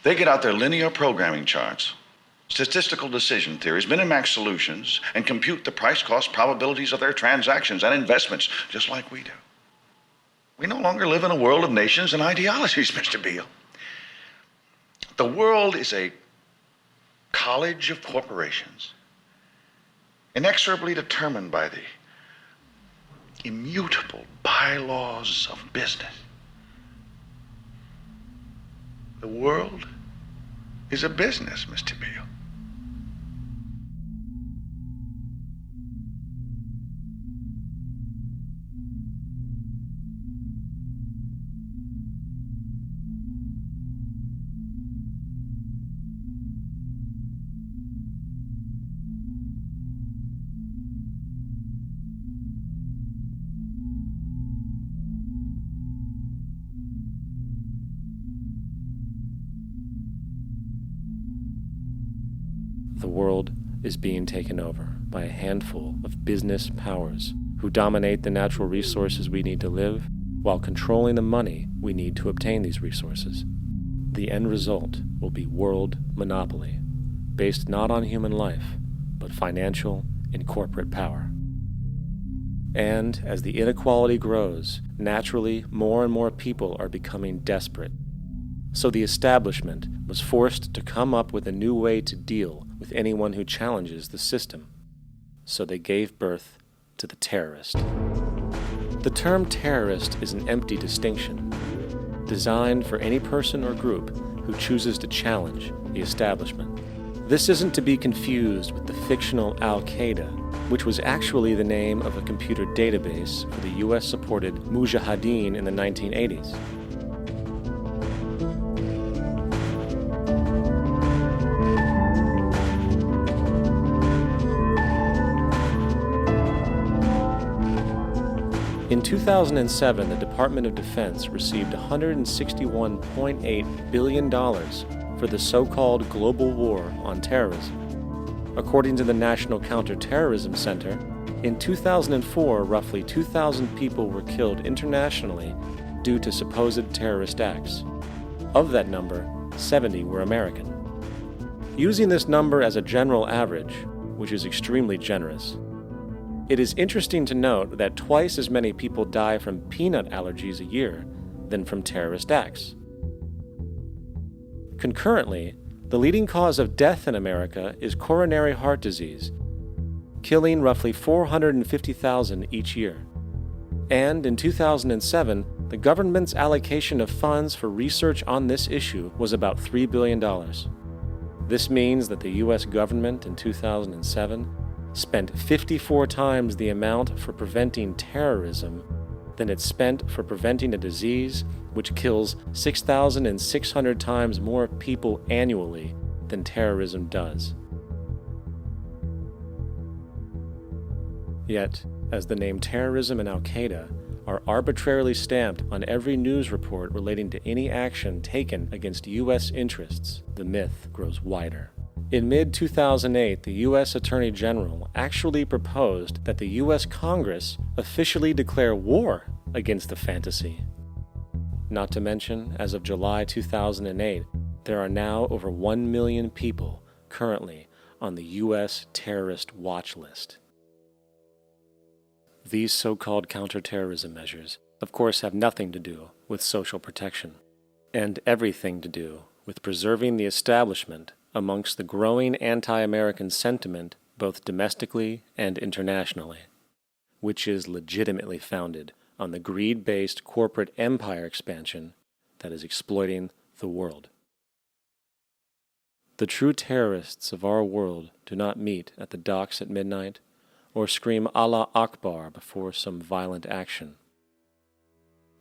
They get out their linear programming charts, statistical decision theories, Minimax solutions, and compute the price-cost probabilities of their transactions and investments, just like we do. We no longer live in a world of nations and ideologies, Mr. Beale. The world is a college of corporations, inexorably determined by the immutable bylaws of business. The world is a business, Mr. Beale. The world is being taken over by a handful of business powers who dominate the natural resources we need to live while controlling the money we need to obtain these resources. The end result will be world monopoly, based not on human life, but financial and corporate power. And as the inequality grows, naturally more and more people are becoming desperate. So the establishment was forced to come up with a new way to deal with anyone who challenges the system. So they gave birth to the terrorist. The term terrorist is an empty distinction, designed for any person or group who chooses to challenge the establishment. This isn't to be confused with the fictional Al-Qaeda, which was actually the name of a computer database for the US-supported Mujahideen in the 1980s. In 2007, the Department of Defense received $161.8 billion for the so-called global war on terrorism. According to the National Counterterrorism Center, in 2004, roughly 2,000 people were killed internationally due to supposed terrorist acts. Of that number, 70 were American. Using this number as a general average, which is extremely generous, It is interesting to note that twice as many people die from peanut allergies a year than from terrorist acts. Concurrently, the leading cause of death in America is coronary heart disease, killing roughly 450,000 each year. And in 2007, the government's allocation of funds for research on this issue was about $3 billion. This means that the U.S. government in 2007 spent 54 times the amount for preventing terrorism than it spent for preventing a disease which kills 6,600 times more people annually than terrorism does. Yet, as the name terrorism and Al-Qaeda are arbitrarily stamped on every news report relating to any action taken against U.S. interests, the myth grows wider. In mid-2008, the U.S. Attorney General actually proposed that the U.S. Congress officially declare war against the fantasy. Not to mention, as of July 2008, there are now over 1 million people currently on the U.S. terrorist watch list. These so-called counterterrorism measures, of course, have nothing to do with social protection, and everything to do with preserving the establishment amongst the growing anti-American sentiment both domestically and internationally, which is legitimately founded on the greed-based corporate empire expansion that is exploiting the world. The true terrorists of our world do not meet at the docks at midnight or scream Allah Akbar before some violent action.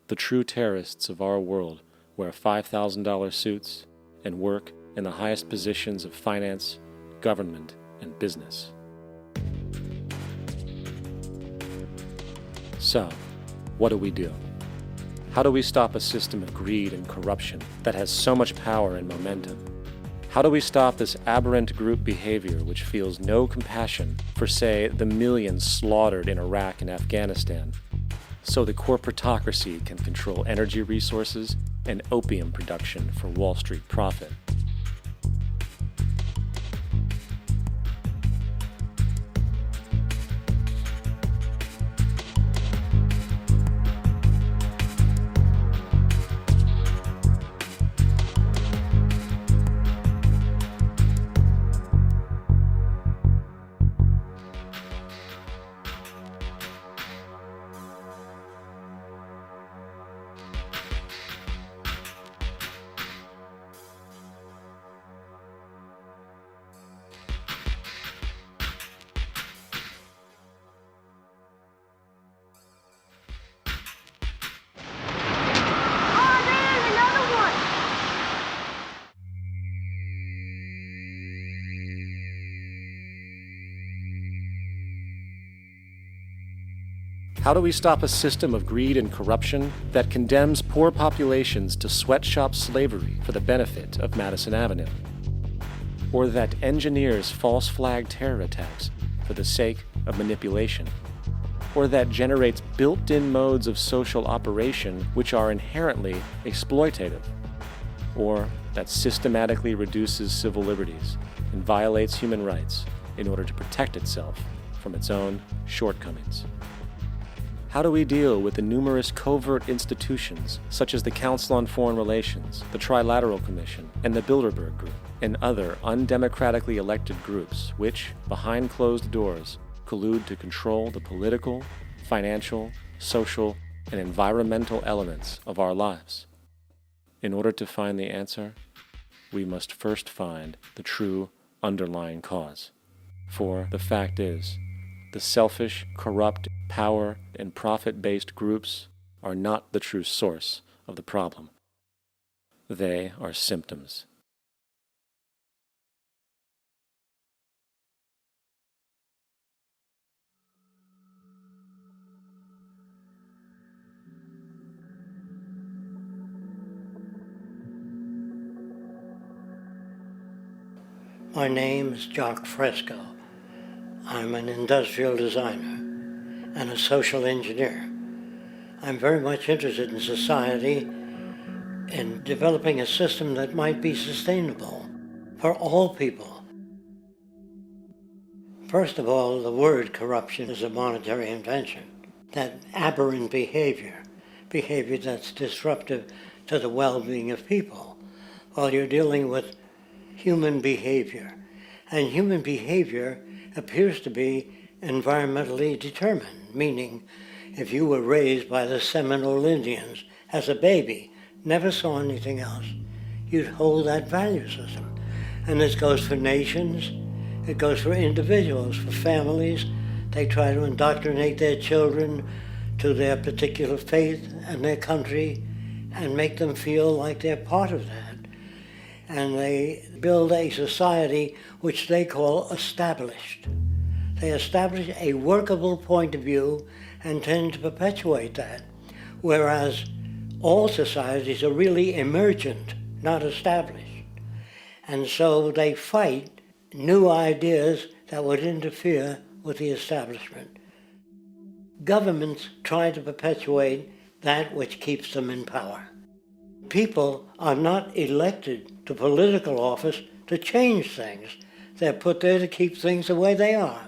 The true terrorists of our world wear $5,000 suits and work in the highest positions of finance, government, and business. So, what do? How do we stop a system of greed and corruption that has so much power and momentum? How do we stop this aberrant group behavior which feels no compassion for, say, the millions slaughtered in Iraq and Afghanistan, so the corporatocracy can control energy resources and opium production for Wall Street profit? How do we stop a system of greed and corruption that condemns poor populations to sweatshop slavery for the benefit of Madison Avenue? Or that engineers false flag terror attacks for the sake of manipulation? Or that generates built-in modes of social operation which are inherently exploitative? Or that systematically reduces civil liberties and violates human rights in order to protect itself from its own shortcomings? How do we deal with the numerous covert institutions, such as the Council on Foreign Relations, the Trilateral Commission, and the Bilderberg Group, and other undemocratically elected groups which, behind closed doors, collude to control the political, financial, social, and environmental elements of our lives? In order to find the answer, we must first find the true underlying cause. For the fact is, the selfish, corrupt, power, and profit-based groups are not the true source of the problem. They are symptoms. My name is Jock Fresco. I'm an industrial designer and a social engineer. I'm very much interested in society and developing a system that might be sustainable for all people. First of all, the word corruption is a monetary invention. That aberrant behavior that's disruptive to the well-being of people, while you're dealing with human behavior. And human behavior appears to be environmentally determined, meaning if you were raised by the Seminole Indians as a baby, never saw anything else, you'd hold that value system. And this goes for nations, it goes for individuals, for families. They try to indoctrinate their children to their particular faith and their country and make them feel like they're part of that. And they build a society which they call established. They establish a workable point of view and tend to perpetuate that, whereas all societies are really emergent, not established. And so they fight new ideas that would interfere with the establishment. Governments try to perpetuate that which keeps them in power. People are not elected to political office to change things. They're put there to keep things the way they are.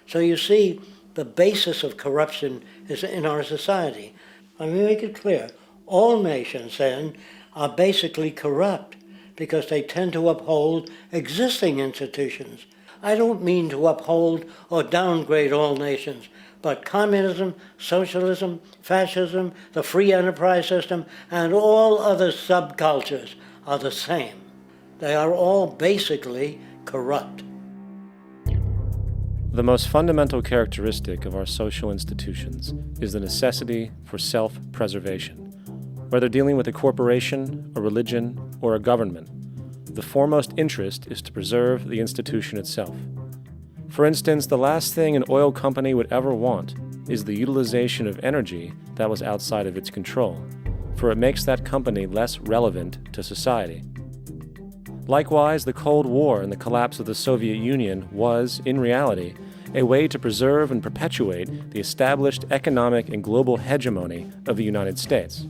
So you see, the basis of corruption is in our society. Let me make it clear. All nations, then, are basically corrupt because they tend to uphold existing institutions. I don't mean to uphold or downgrade all nations, but communism, socialism, fascism, the free enterprise system, and all other subcultures are the same. They are all basically corrupt. The most fundamental characteristic of our social institutions is the necessity for self-preservation. Whether dealing with a corporation, a religion, or a government, the foremost interest is to preserve the institution itself. For instance, the last thing an oil company would ever want is the utilization of energy that was outside of its control, for it makes that company less relevant to society. Likewise, the Cold War and the collapse of the Soviet Union was, in reality, a way to preserve and perpetuate the established economic and global hegemony of the United States.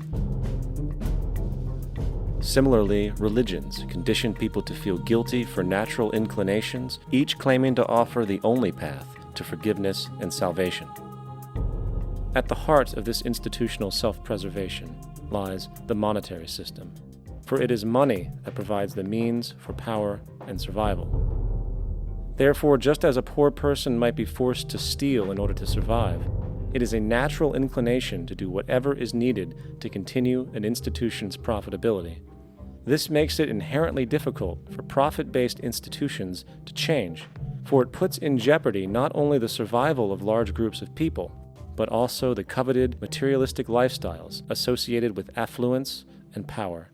Similarly, religions condition people to feel guilty for natural inclinations, each claiming to offer the only path to forgiveness and salvation. At the heart of this institutional self-preservation lies the monetary system, for it is money that provides the means for power and survival. Therefore, just as a poor person might be forced to steal in order to survive, it is a natural inclination to do whatever is needed to continue an institution's profitability. This makes it inherently difficult for profit-based institutions to change, for it puts in jeopardy not only the survival of large groups of people, but also the coveted materialistic lifestyles associated with affluence and power.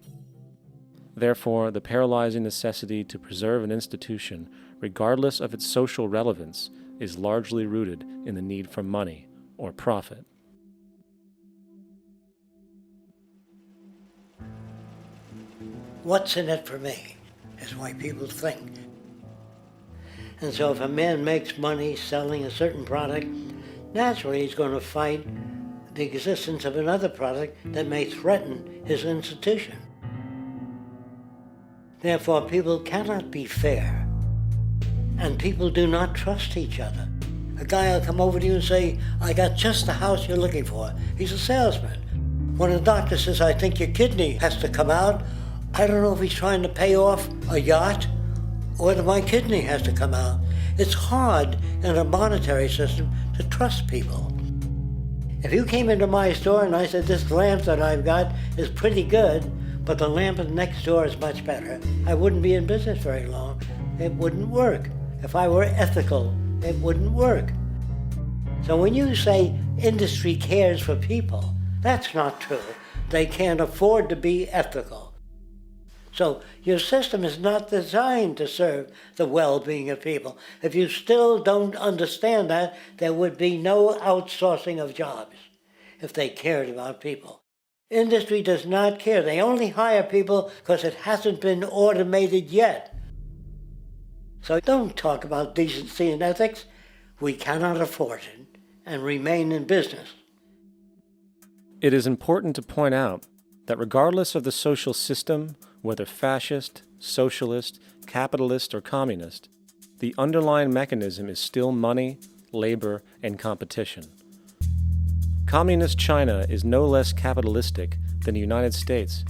Therefore, the paralyzing necessity to preserve an institution, regardless of its social relevance, is largely rooted in the need for money or profit. What's in it for me is why people think. And so if a man makes money selling a certain product, naturally he's going to fight the existence of another product that may threaten his institution. Therefore, people cannot be fair, and people do not trust each other. A guy will come over to you and say, I got just the house you're looking for. He's a salesman. When a doctor says, I think your kidney has to come out, I don't know if he's trying to pay off a yacht or whether my kidney has to come out. It's hard in a monetary system to trust people. If you came into my store and I said, this lamp that I've got is pretty good, but the lamp next door is much better, I wouldn't be in business very long. It wouldn't work. If I were ethical, it wouldn't work. So when you say industry cares for people, that's not true. They can't afford to be ethical. So your system is not designed to serve the well-being of people. If you still don't understand that, there would be no outsourcing of jobs if they cared about people. Industry does not care. They only hire people because it hasn't been automated yet. So don't talk about decency and ethics. We cannot afford it and remain in business. It is important to point out that regardless of the social system, whether fascist, socialist, capitalist, or communist, The underlying mechanism is still money, labor, and competition. Communist China is no less capitalistic than the United States.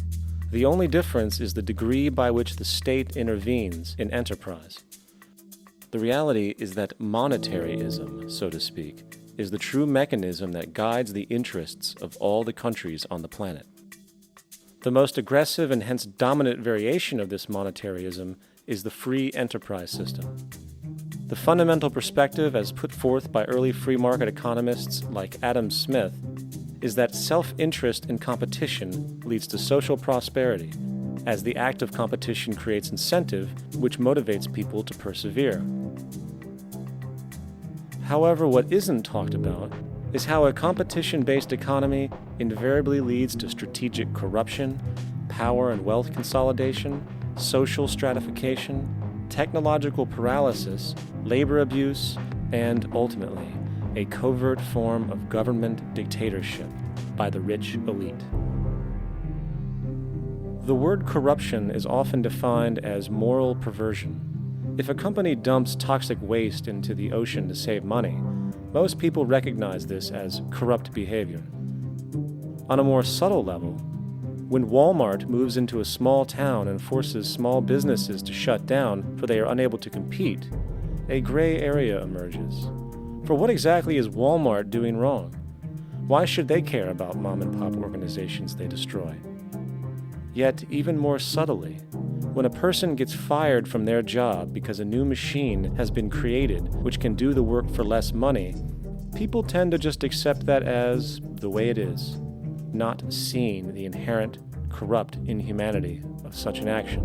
The only difference is the degree by which the state intervenes in enterprise. The reality is that monetaryism, so to speak, is the true mechanism that guides the interests of all the countries on the planet. The most aggressive and hence dominant variation of this monetaryism is the free enterprise system. The fundamental perspective, as put forth by early free market economists like Adam Smith, is that self-interest in competition leads to social prosperity, as the act of competition creates incentive, which motivates people to persevere. However, what isn't talked about is how a competition-based economy invariably leads to strategic corruption, power and wealth consolidation, social stratification, technological paralysis, labor abuse, and, ultimately, a covert form of government dictatorship by the rich elite. The word corruption is often defined as moral perversion. If a company dumps toxic waste into the ocean to save money, most people recognize this as corrupt behavior. On a more subtle level, when Walmart moves into a small town and forces small businesses to shut down for they are unable to compete, a gray area emerges. For what exactly is Walmart doing wrong? Why should they care about mom-and-pop organizations they destroy? Yet, even more subtly, when a person gets fired from their job because a new machine has been created which can do the work for less money, people tend to just accept that as the way it is, not seeing the inherent, corrupt inhumanity of such an action.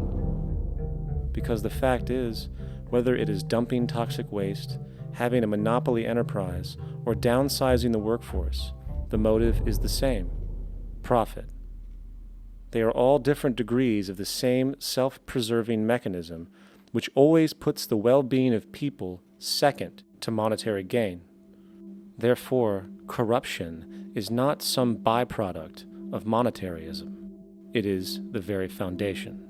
Because the fact is, whether it is dumping toxic waste, having a monopoly enterprise, or downsizing the workforce, the motive is the same: profit. They are all different degrees of the same self-preserving mechanism, which always puts the well-being of people second to monetary gain. Therefore, corruption is not some byproduct of monetaryism. It is the very foundation.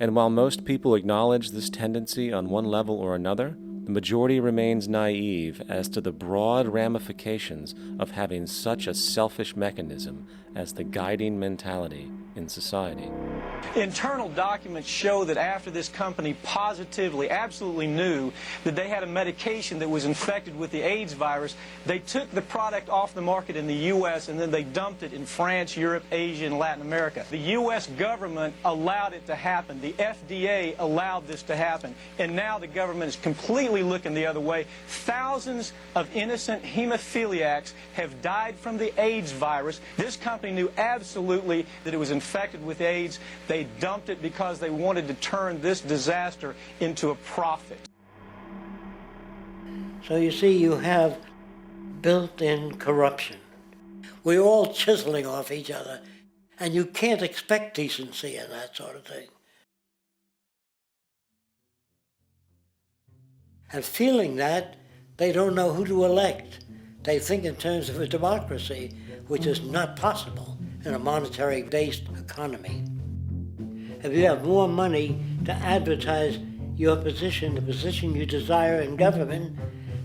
And while most people acknowledge this tendency on one level or another, the majority remains naive as to the broad ramifications of having such a selfish mechanism as the guiding mentality in society. Internal documents show that after this company positively, absolutely knew that they had a medication that was infected with the AIDS virus, they took the product off the market in the U.S. and then they dumped it in France, Europe, Asia, and Latin America. The U.S. government allowed it to happen. The FDA allowed this to happen. And now the government is completely looking the other way. Thousands of innocent hemophiliacs have died from the AIDS virus. This company knew absolutely that it was infected with AIDS. They dumped it because they wanted to turn this disaster into a profit. So you see, you have built-in corruption. We're all chiseling off each other, and you can't expect decency in that sort of thing. And feeling that, they don't know who to elect. They think in terms of a democracy, which is not possible in a monetary-based economy. If you have more money to advertise your position, the position you desire in government,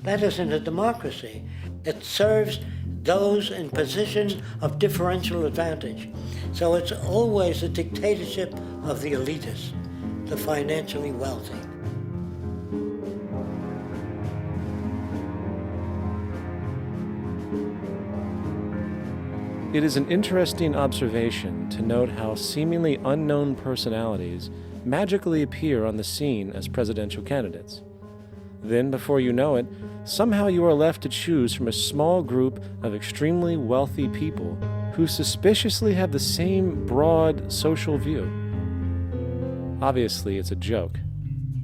that isn't a democracy. It serves those in positions of differential advantage. So it's always a dictatorship of the elitists, the financially wealthy. It is an interesting observation to note how seemingly unknown personalities magically appear on the scene as presidential candidates. Then, before you know it, somehow you are left to choose from a small group of extremely wealthy people who suspiciously have the same broad social view. Obviously, it's a joke.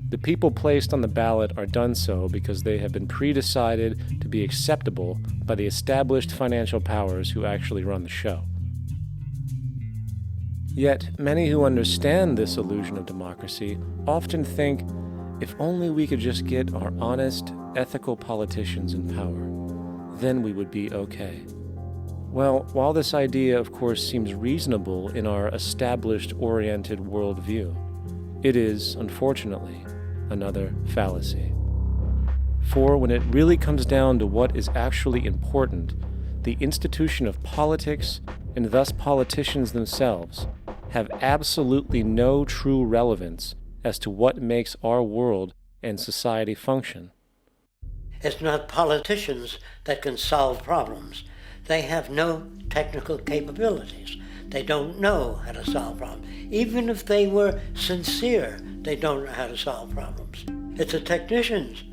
The people placed on the ballot are done so because they have been pre-decided to be acceptable by the established financial powers who actually run the show. Yet, many who understand this illusion of democracy often think, if only we could just get our honest, ethical politicians in power, then we would be okay. Well, while this idea, of course, seems reasonable in our established, oriented worldview, it is, unfortunately, another fallacy. For when it really comes down to what is actually important, the institution of politics, and thus politicians themselves, have absolutely no true relevance as to what makes our world and society function. It's not politicians that can solve problems. They have no technical capabilities. They don't know how to solve problems. Even if they were sincere, they don't know how to solve problems. It's the technicians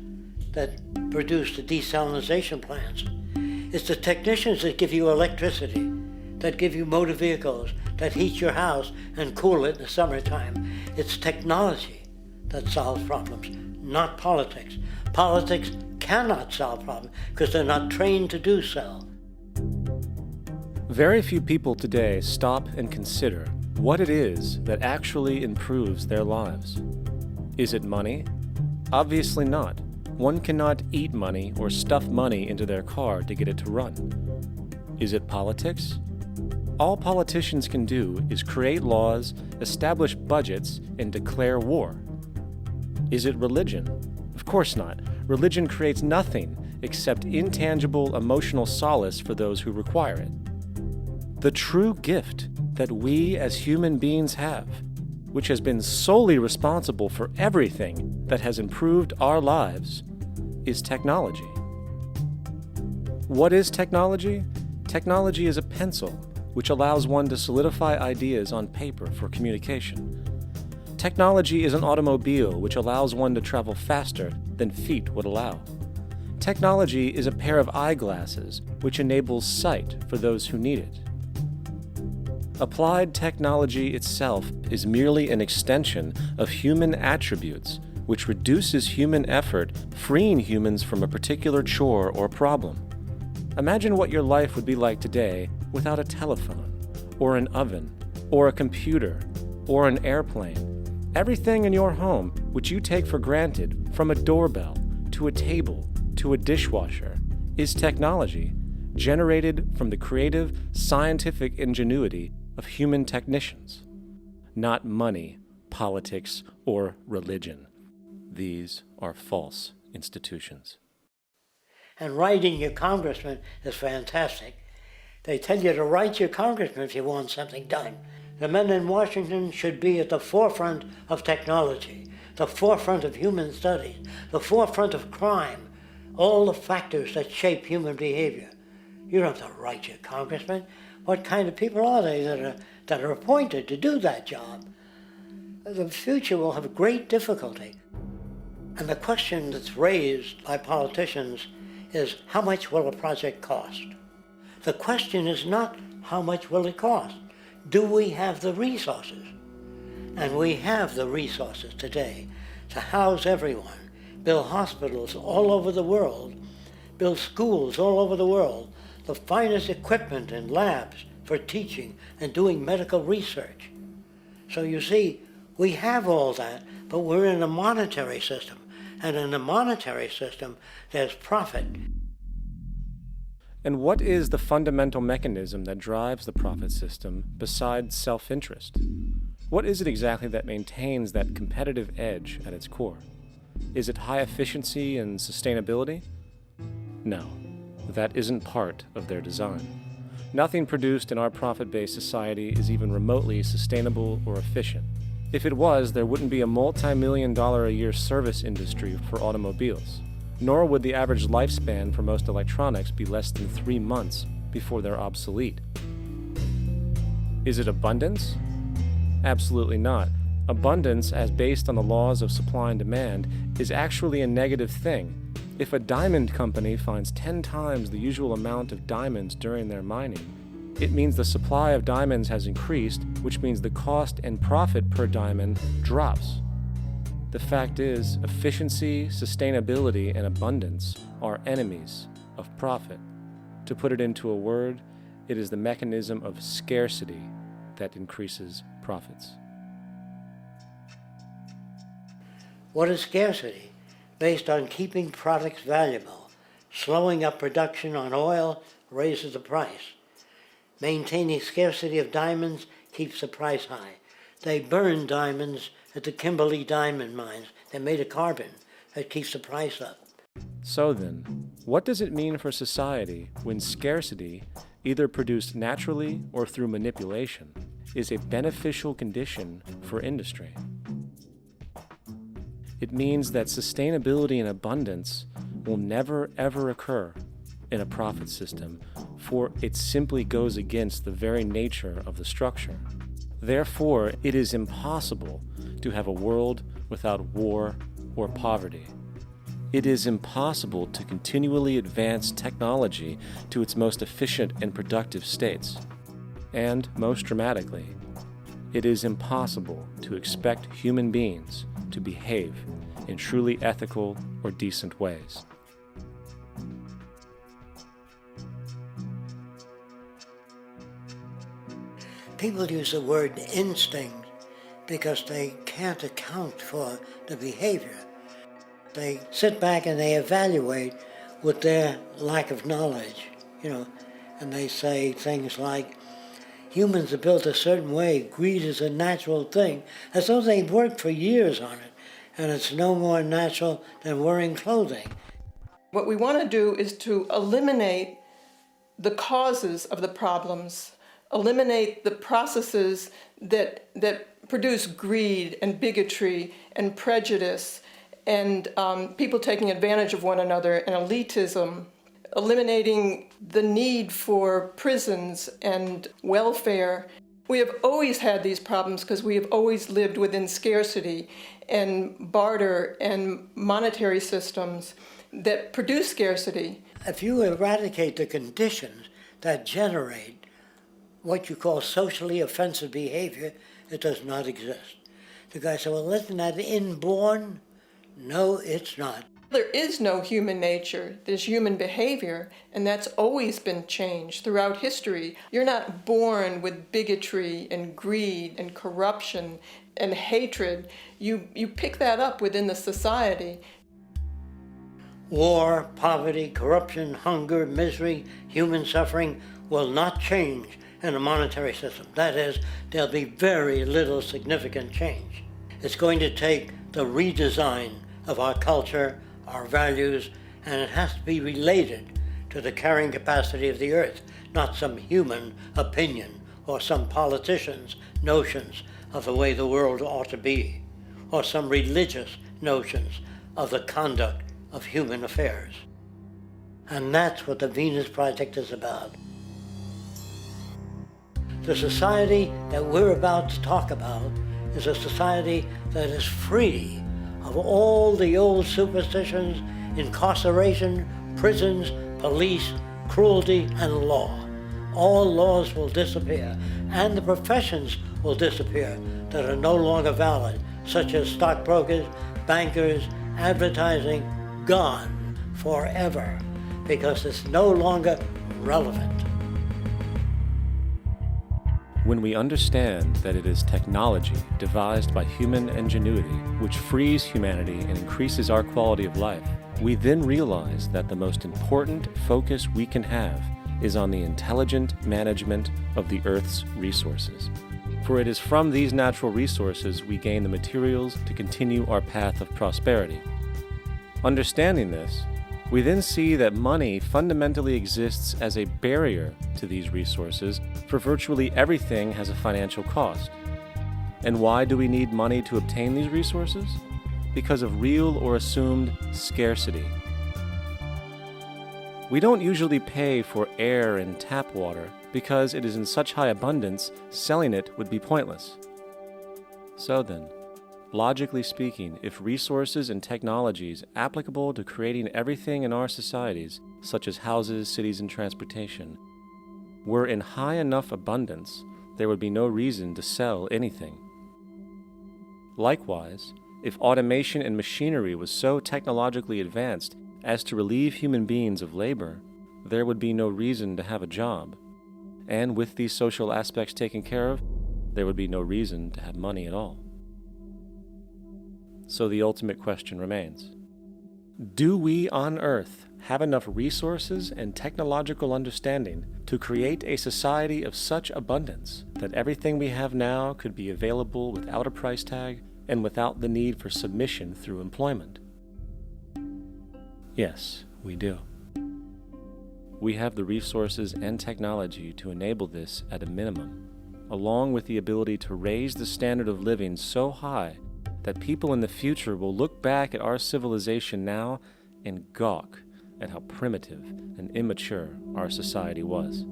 that produce the desalination plants. It's the technicians that give you electricity, that give you motor vehicles, that heat your house and cool it in the summertime. It's technology that solves problems, not politics. Politics cannot solve problems because they're not trained to do so. Very few people today stop and consider what it is that actually improves their lives. Is it money? Obviously not. One cannot eat money or stuff money into their car to get it to run. Is it politics? All politicians can do is create laws, establish budgets, and declare war. Is it religion? Of course not. Religion creates nothing except intangible emotional solace for those who require it. The true gift that we as human beings have, which has been solely responsible for everything that has improved our lives, is technology. What is technology? Technology is a pencil which allows one to solidify ideas on paper for communication. Technology is an automobile which allows one to travel faster than feet would allow. Technology is a pair of eyeglasses which enables sight for those who need it. Applied technology itself is merely an extension of human attributes which reduces human effort, freeing humans from a particular chore or problem. Imagine what your life would be like today without a telephone, or an oven, or a computer, or an airplane. Everything in your home which you take for granted, from a doorbell to a table to a dishwasher, is technology generated from the creative, scientific ingenuity of human technicians, not money, politics, or religion. These are false institutions. And writing your congressman is fantastic. They tell you to write your congressman if you want something done. The men in Washington should be at the forefront of technology, the forefront of human studies, the forefront of crime, all the factors that shape human behavior. You don't have to write your congressman. What kind of people are they that are appointed to do that job? The future will have great difficulty. And the question that's raised by politicians is, how much will a project cost? The question is not how much will it cost. Do we have the resources? And we have the resources today to house everyone, build hospitals all over the world, build schools all over the world, the finest equipment and labs for teaching and doing medical research. So you see, we have all that, but we're in a monetary system. And in a monetary system, there's profit. And what is the fundamental mechanism that drives the profit system besides self-interest? What is it exactly that maintains that competitive edge at its core? Is it high efficiency and sustainability? No, that isn't part of their design. Nothing produced in our profit-based society is even remotely sustainable or efficient. If it was, there wouldn't be a multi-million-dollar-a-year service industry for automobiles, nor would the average lifespan for most electronics be less than 3 months before they're obsolete. Is it abundance? Absolutely not. Abundance, as based on the laws of supply and demand, is actually a negative thing. If a diamond company finds 10 times the usual amount of diamonds during their mining, it means the supply of diamonds has increased, which means the cost and profit per diamond drops. The fact is, efficiency, sustainability, and abundance are enemies of profit. To put it into a word, it is the mechanism of scarcity that increases profits. What is scarcity? Based on keeping products valuable. Slowing up production on oil raises the price. Maintaining scarcity of diamonds keeps the price high. They burn diamonds at the Kimberley diamond mines. They're made of carbon. That keeps the price up. So then, what does it mean for society when scarcity, either produced naturally or through manipulation, is a beneficial condition for industry? It means that sustainability and abundance will never ever occur in a profit system, for it simply goes against the very nature of the structure. Therefore, it is impossible to have a world without war or poverty. It is impossible to continually advance technology to its most efficient and productive states. And, most dramatically, it is impossible to expect human beings to behave in truly ethical or decent ways. People use the word instinct because they can't account for the behavior. They sit back and they evaluate with their lack of knowledge, and they say things like, humans are built a certain way, greed is a natural thing, as though they've worked for years on it, and it's no more natural than wearing clothing. What we want to do is to eliminate the causes of the problems, eliminate the processes that produce greed and bigotry and prejudice and people taking advantage of one another and elitism, eliminating the need for prisons and welfare. We have always had these problems because we have always lived within scarcity and barter and monetary systems that produce scarcity. If you eradicate the conditions that generate what you call socially offensive behavior, it does not exist. The guy said, well, isn't that inborn? No, it's not. There is no human nature, there's human behavior, and that's always been changed throughout history. You're not born with bigotry and greed and corruption and hatred. You pick that up within the society. War, poverty, corruption, hunger, misery, human suffering will not change in a monetary system. That is, there'll be very little significant change. It's going to take the redesign of our culture, our values, and it has to be related to the carrying capacity of the earth, not some human opinion or some politician's notions of the way the world ought to be, or some religious notions of the conduct of human affairs. And that's what the Venus Project is about. The society that we're about to talk about is a society that is free of all the old superstitions, incarceration, prisons, police, cruelty, and law. All laws will disappear, and the professions will disappear that are no longer valid, such as stockbrokers, bankers, advertising, gone forever, because it's no longer relevant. When we understand that it is technology devised by human ingenuity which frees humanity and increases our quality of life, we then realize that the most important focus we can have is on the intelligent management of the Earth's resources. For it is from these natural resources we gain the materials to continue our path of prosperity. Understanding this, we then see that money fundamentally exists as a barrier to these resources, for virtually everything has a financial cost. And why do we need money to obtain these resources? Because of real or assumed scarcity. We don't usually pay for air and tap water because it is in such high abundance, selling it would be pointless. So then, logically speaking, if resources and technologies applicable to creating everything in our societies, such as houses, cities, and transportation, were in high enough abundance, there would be no reason to sell anything. Likewise, if automation and machinery was so technologically advanced as to relieve human beings of labor, there would be no reason to have a job. And with these social aspects taken care of, there would be no reason to have money at all. So the ultimate question remains: do we on Earth have enough resources and technological understanding to create a society of such abundance that everything we have now could be available without a price tag and without the need for submission through employment? Yes, we do. We have the resources and technology to enable this at a minimum, along with the ability to raise the standard of living so high that people in the future will look back at our civilization now and gawk at how primitive and immature our society was.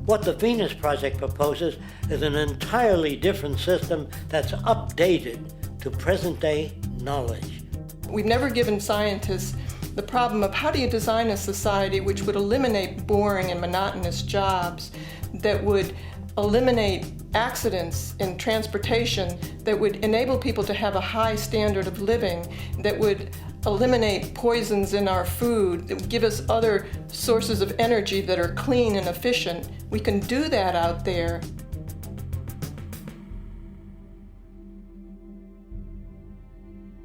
What the Venus Project proposes is an entirely different system that's updated to present-day knowledge. We've never given scientists the problem of how do you design a society which would eliminate boring and monotonous jobs, that would eliminate accidents in transportation, that would enable people to have a high standard of living, that would eliminate poisons in our food, that would give us other sources of energy that are clean and efficient. We can do that out there.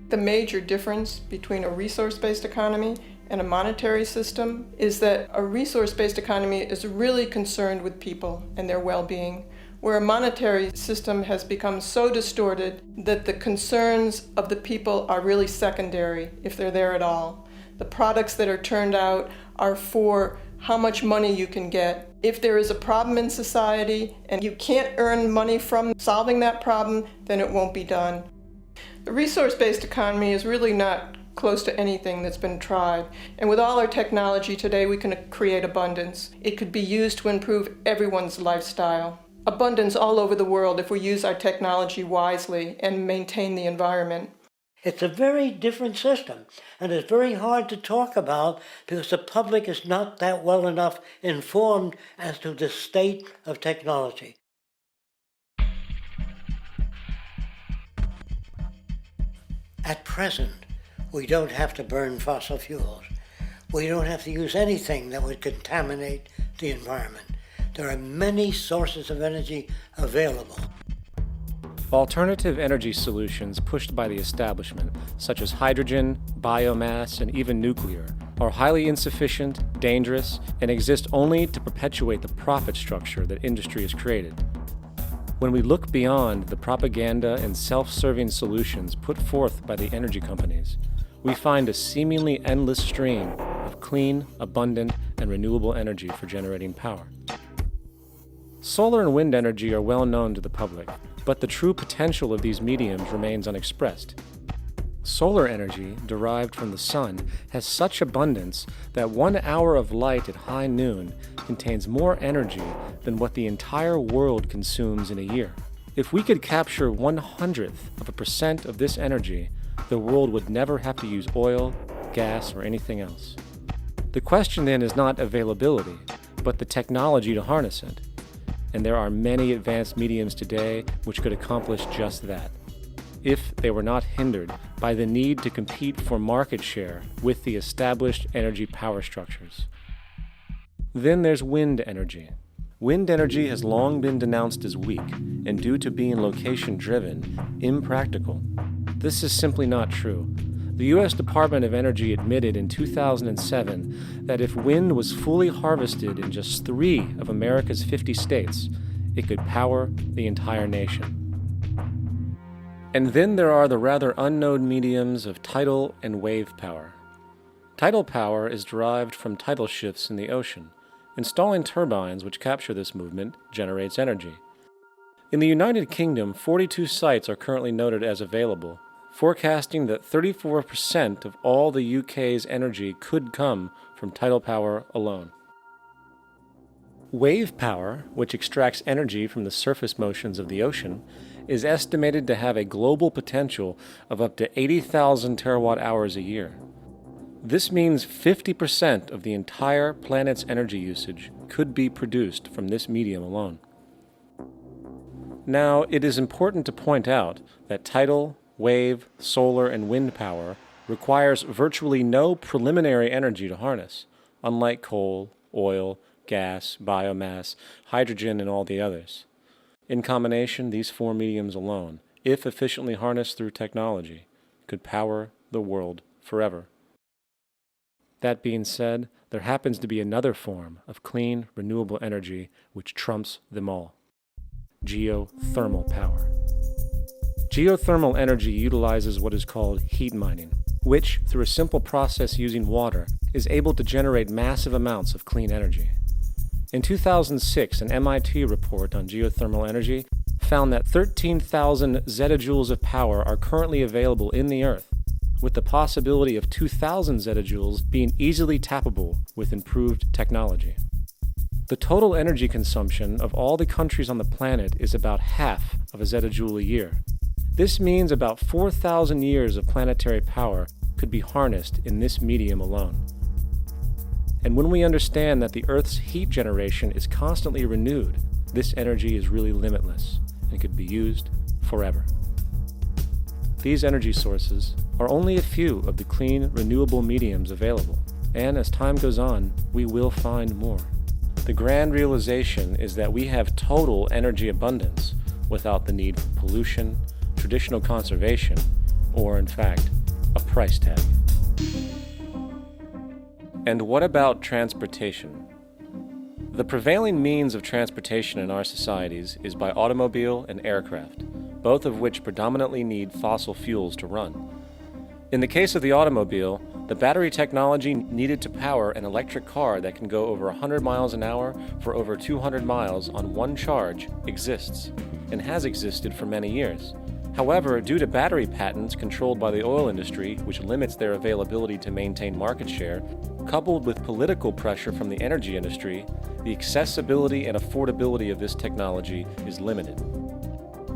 The major difference between a resource-based economy and a monetary system is that a resource-based economy is really concerned with people and their well-being, where a monetary system has become so distorted that the concerns of the people are really secondary, if they're there at all. The products that are turned out are for how much money you can get. If there is a problem in society and you can't earn money from solving that problem, then it won't be done. The resource-based economy is really not close to anything that's been tried. And with all our technology today, we can create abundance. It could be used to improve everyone's lifestyle. Abundance all over the world if we use our technology wisely and maintain the environment. It's a very different system, and it's very hard to talk about because the public is not that well enough informed as to the state of technology. At present, we don't have to burn fossil fuels. We don't have to use anything that would contaminate the environment. There are many sources of energy available. Alternative energy solutions pushed by the establishment, such as hydrogen, biomass, and even nuclear, are highly insufficient, dangerous, and exist only to perpetuate the profit structure that industry has created. When we look beyond the propaganda and self-serving solutions put forth by the energy companies, we find a seemingly endless stream of clean, abundant, and renewable energy for generating power. Solar and wind energy are well known to the public, but the true potential of these mediums remains unexpressed. Solar energy, derived from the sun, has such abundance that 1 hour of light at high noon contains more energy than what the entire world consumes in a year. If we could capture 0.01% of this energy, the world would never have to use oil, gas, or anything else. The question then is not availability, but the technology to harness it. And there are many advanced mediums today which could accomplish just that, if they were not hindered by the need to compete for market share with the established energy power structures. Then there's wind energy. Wind energy has long been denounced as weak, and due to being location-driven, impractical. This is simply not true. The U.S. Department of Energy admitted in 2007 that if wind was fully harvested in just 3 of America's 50 states, it could power the entire nation. And then there are the rather unknown mediums of tidal and wave power. Tidal power is derived from tidal shifts in the ocean. Installing turbines which capture this movement generates energy. In the United Kingdom, 42 sites are currently noted as available, forecasting that 34% of all the UK's energy could come from tidal power alone. Wave power, which extracts energy from the surface motions of the ocean, is estimated to have a global potential of up to 80,000 terawatt-hours a year. This means 50% of the entire planet's energy usage could be produced from this medium alone. Now, it is important to point out that tidal, wave, solar, and wind power requires virtually no preliminary energy to harness, unlike coal, oil, gas, biomass, hydrogen, and all the others. In combination, these 4 mediums alone, if efficiently harnessed through technology, could power the world forever. That being said, there happens to be another form of clean, renewable energy which trumps them all: geothermal power. Geothermal energy utilizes what is called heat mining, which, through a simple process using water, is able to generate massive amounts of clean energy. In 2006, an MIT report on geothermal energy found that 13,000 zettajoules of power are currently available in the Earth, with the possibility of 2,000 zettajoules being easily tappable with improved technology. The total energy consumption of all the countries on the planet is about half of a zettajoule a year. This means about 4,000 years of planetary power could be harnessed in this medium alone. And when we understand that the Earth's heat generation is constantly renewed, this energy is really limitless and could be used forever. These energy sources are only a few of the clean, renewable mediums available, and as time goes on, we will find more. The grand realization is that we have total energy abundance without the need for pollution, traditional conservation, or in fact, a price tag. And what about transportation? The prevailing means of transportation in our societies is by automobile and aircraft, both of which predominantly need fossil fuels to run. In the case of the automobile, the battery technology needed to power an electric car that can go over 100 miles an hour for over 200 miles on one charge exists, and has existed for many years. However, due to battery patents controlled by the oil industry, which limits their availability to maintain market share, coupled with political pressure from the energy industry, the accessibility and affordability of this technology is limited.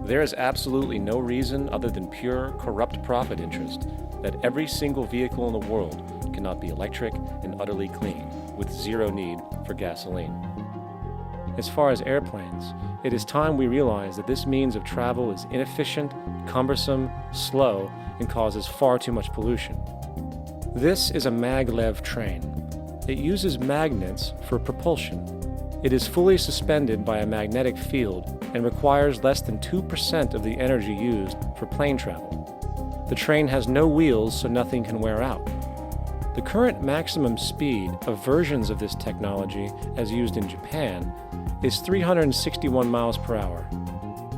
There is absolutely no reason other than pure, corrupt profit interest that every single vehicle in the world cannot be electric and utterly clean, with zero need for gasoline. As far as airplanes, it is time we realize that this means of travel is inefficient, cumbersome, slow, and causes far too much pollution. This is a maglev train. It uses magnets for propulsion. It is fully suspended by a magnetic field and requires less than 2% of the energy used for plane travel. The train has no wheels, so nothing can wear out. The current maximum speed of versions of this technology, as used in Japan, is 361 miles per hour.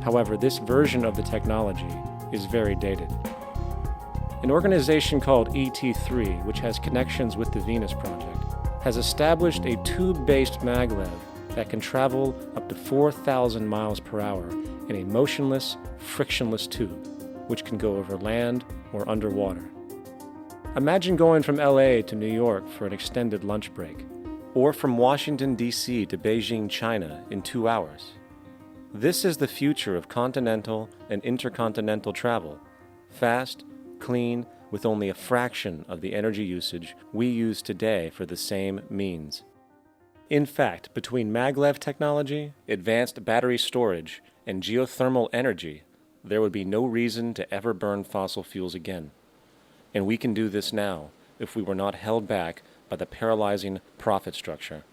However, this version of the technology is very dated. An organization called ET3, which has connections with the Venus Project, has established a tube-based maglev that can travel up to 4,000 miles per hour in a motionless, frictionless tube, which can go over land or underwater. Imagine going from LA to New York for an extended lunch break, or from Washington, D.C. to Beijing, China in 2 hours. This is the future of continental and intercontinental travel, fast, clean, with only a fraction of the energy usage we use today for the same means. In fact, between maglev technology, advanced battery storage, and geothermal energy, there would be no reason to ever burn fossil fuels again. And we can do this now if we were not held back by the paralyzing profit structure.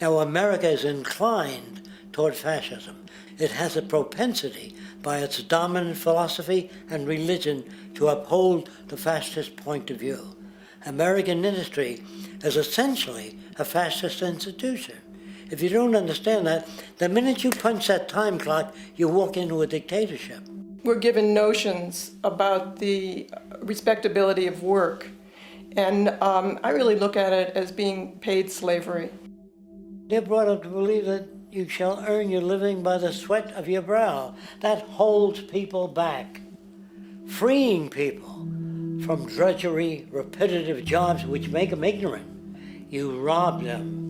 Now, America is inclined toward fascism. It has a propensity by its dominant philosophy and religion to uphold the fascist point of view. American industry is essentially a fascist institution. If you don't understand that, the minute you punch that time clock, you walk into a dictatorship. We're given notions about the respectability of work, and I really look at it as being paid slavery. They're brought up to believe that you shall earn your living by the sweat of your brow. That holds people back, freeing people from drudgery, repetitive jobs which make them ignorant. You rob them.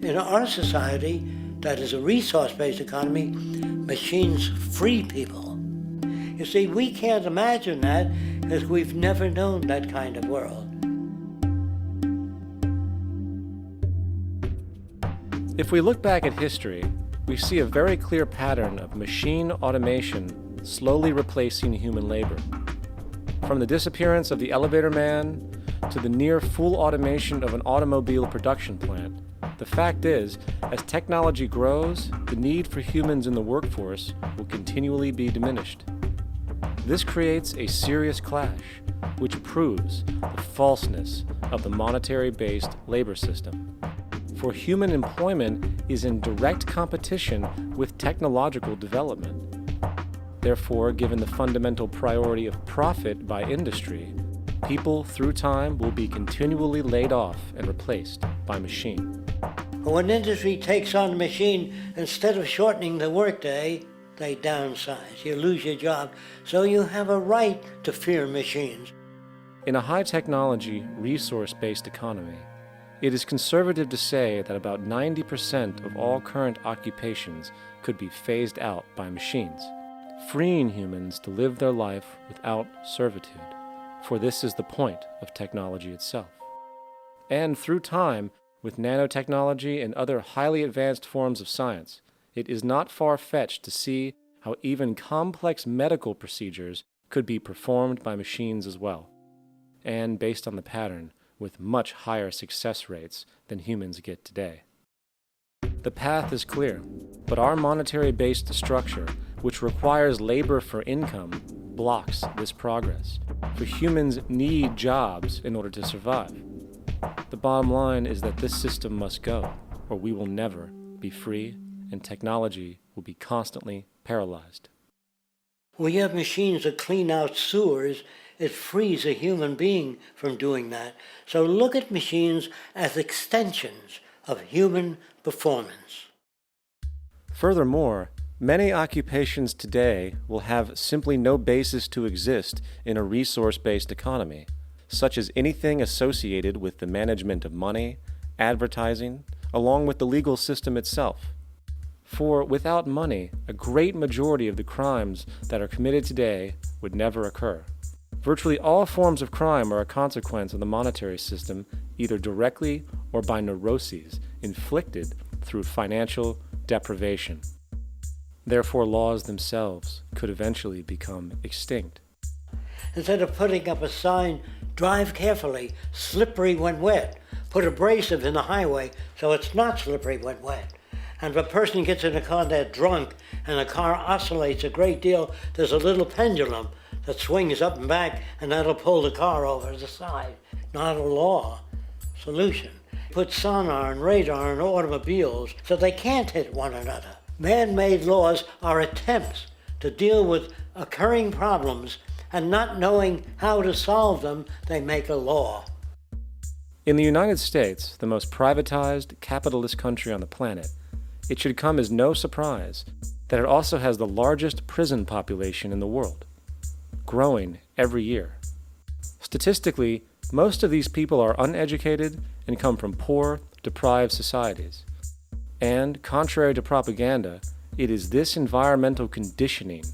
In our society, that is a resource-based economy, machines free people. You see, we can't imagine that because we've never known that kind of world. If we look back at history, we see a very clear pattern of machine automation slowly replacing human labor. From the disappearance of the elevator man to the near full automation of an automobile production plant, the fact is, as technology grows, the need for humans in the workforce will continually be diminished. This creates a serious clash, which proves the falseness of the monetary-based labor system. for human employment is in direct competition with technological development. Therefore, given the fundamental priority of profit by industry, people through time will be continually laid off and replaced by machine. When industry takes on a machine, instead of shortening the workday, they downsize. You lose your job. So you have a right to fear machines. In a high-technology, resource-based economy, it is conservative to say that about 90% of all current occupations could be phased out by machines, freeing humans to live their life without servitude, for this is the point of technology itself. And through time, with nanotechnology and other highly advanced forms of science, it is not far-fetched to see how even complex medical procedures could be performed by machines as well, and based on the pattern, with much higher success rates than humans get today. The path is clear, but our monetary-based structure, which requires labor for income, blocks this progress, for humans need jobs in order to survive. The bottom line is that this system must go, or we will never be free, and technology will be constantly paralyzed. When you have machines that clean out sewers, it frees a human being from doing that. So look at machines as extensions of human performance. Furthermore, many occupations today will have simply no basis to exist in a resource-based economy, such as anything associated with the management of money, advertising, along with the legal system itself. For without money, a great majority of the crimes that are committed today would never occur. Virtually all forms of crime are a consequence of the monetary system, either directly or by neuroses inflicted through financial deprivation. Therefore, laws themselves could eventually become extinct. Instead of putting up a sign, drive carefully, slippery when wet, put abrasive in the highway so it's not slippery when wet. And if a person gets in a car that's drunk and the car oscillates a great deal, there's a little pendulum that swings up and back, and that'll pull the car over to the side. Not a law solution. Put sonar and radar in automobiles so they can't hit one another. Man-made laws are attempts to deal with occurring problems, and not knowing how to solve them, they make a law. In the United States, the most privatized, capitalist country on the planet, it should come as no surprise that it also has the largest prison population in the world, growing every year. Statistically, most of these people are uneducated and come from poor, deprived societies. And, contrary to propaganda, it is this environmental conditioning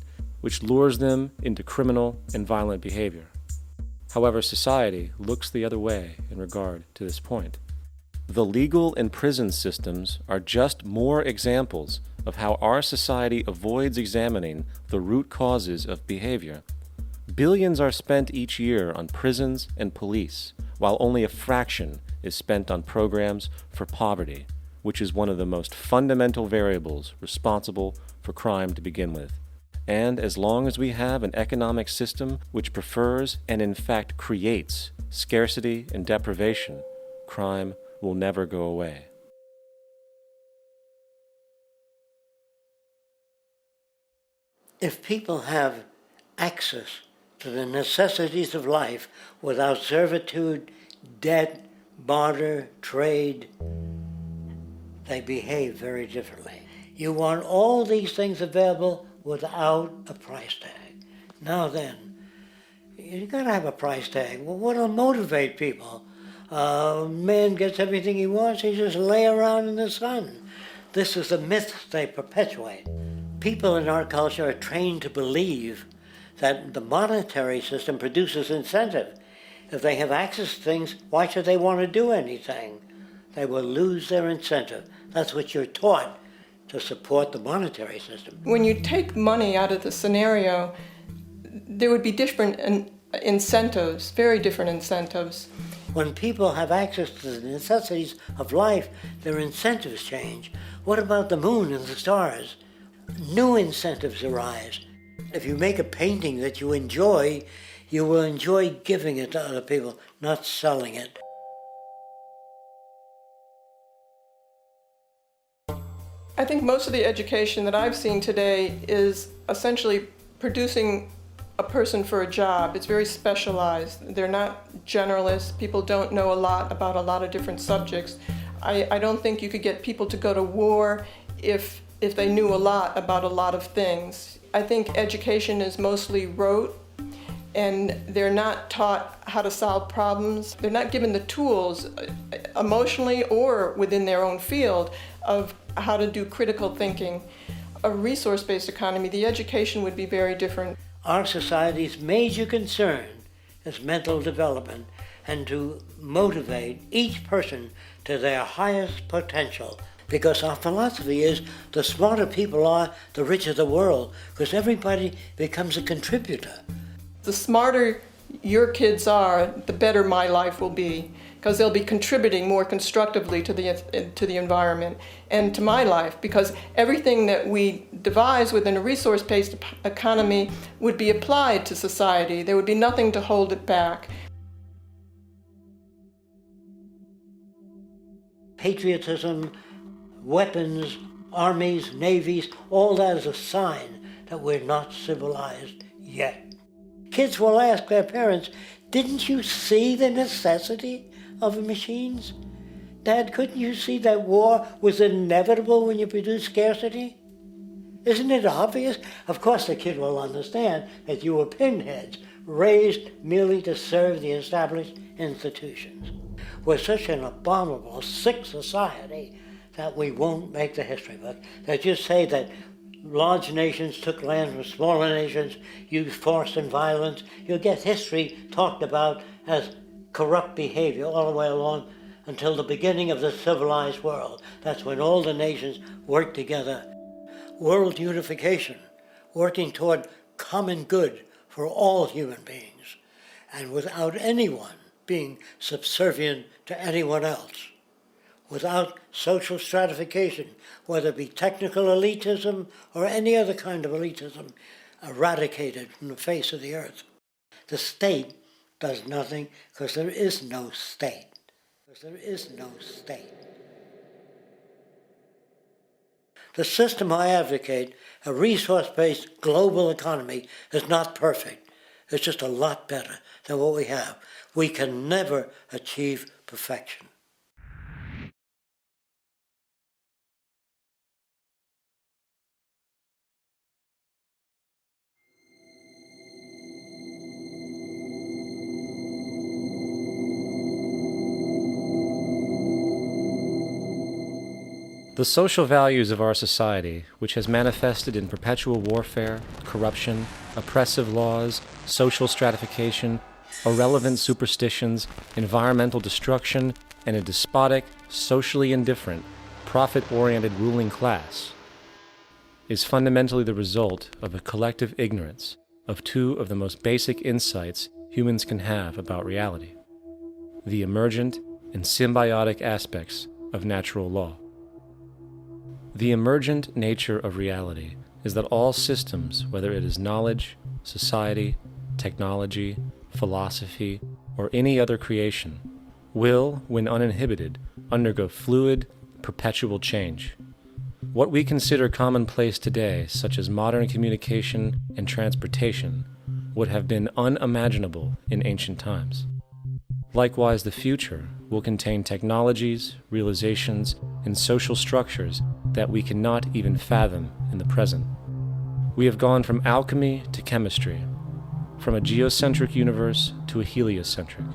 which lures them into criminal and violent behavior. However, society looks the other way in regard to this point. The legal and prison systems are just more examples of how our society avoids examining the root causes of behavior. Billions are spent each year on prisons and police, while only a fraction is spent on programs for poverty, which is one of the most fundamental variables responsible for crime to begin with. And as long as we have an economic system which prefers and in fact creates scarcity and deprivation, crime will never go away. If people have access to the necessities of life without servitude, debt, barter, trade, they behave very differently. You want all these things available without a price tag. Now then, you gotta have a price tag. Well, what'll motivate people? Man gets everything he wants, he just lay around in the sun. This is the myth they perpetuate. People in our culture are trained to believe that the monetary system produces incentive. If they have access to things, why should they want to do anything? They will lose their incentive. That's what you're taught to support the monetary system. When you take money out of the scenario, there would be different incentives, very different incentives. When people have access to the necessities of life, their incentives change. What about the moon and the stars? New incentives arise. If you make a painting that you enjoy, you will enjoy giving it to other people, not selling it. I think most of the education that I've seen today is essentially producing a person for a job. It's very specialized. They're not generalists. People don't know a lot about a lot of different subjects. I don't think you could get people to go to war if they knew a lot about a lot of things. I think education is mostly rote, and they're not taught how to solve problems. They're not given the tools emotionally or within their own field of how to do critical thinking. A resource-based economy, the education would be very different. Our society's major concern is mental development and to motivate each person to their highest potential. Because our philosophy is the smarter people are, the richer the world, because everybody becomes a contributor. The smarter your kids are, the better my life will be, because they'll be contributing more constructively to the environment and to my life, because everything that we devise within a resource-based economy would be applied to society. There would be nothing to hold it back. Patriotism, weapons, armies, navies, all that is a sign that we're not civilized yet. Kids will ask their parents, didn't you see the necessity of machines? Dad, couldn't you see that war was inevitable when you produce scarcity? Isn't it obvious? Of course the kid will understand that you were pinheads, raised merely to serve the established institutions. We're such an abominable, sick society that we won't make the history book. They just say that large nations took land from smaller nations, used force and violence. You'll get history talked about as corrupt behavior all the way along until the beginning of the civilized world. That's when all the nations work together. World unification, working toward common good for all human beings, and without anyone being subservient to anyone else, without social stratification, whether it be technical elitism or any other kind of elitism, eradicated from the face of the earth. The state does nothing because there is no state. There is no state. The system I advocate, a resource-based global economy, is not perfect. It's just a lot better than what we have. We can never achieve perfection. The social values of our society, which has manifested in perpetual warfare, corruption, oppressive laws, social stratification, irrelevant superstitions, environmental destruction, and a despotic, socially indifferent, profit-oriented ruling class, is fundamentally the result of a collective ignorance of two of the most basic insights humans can have about reality: the emergent and symbiotic aspects of natural law. The emergent nature of reality is that all systems, whether it is knowledge, society, technology, philosophy, or any other creation, will, when uninhibited, undergo fluid, perpetual change. What we consider commonplace today, such as modern communication and transportation, would have been unimaginable in ancient times. Likewise, the future will contain technologies, realizations, and social structures that we cannot even fathom in the present. We have gone from alchemy to chemistry, from a geocentric universe to a heliocentric,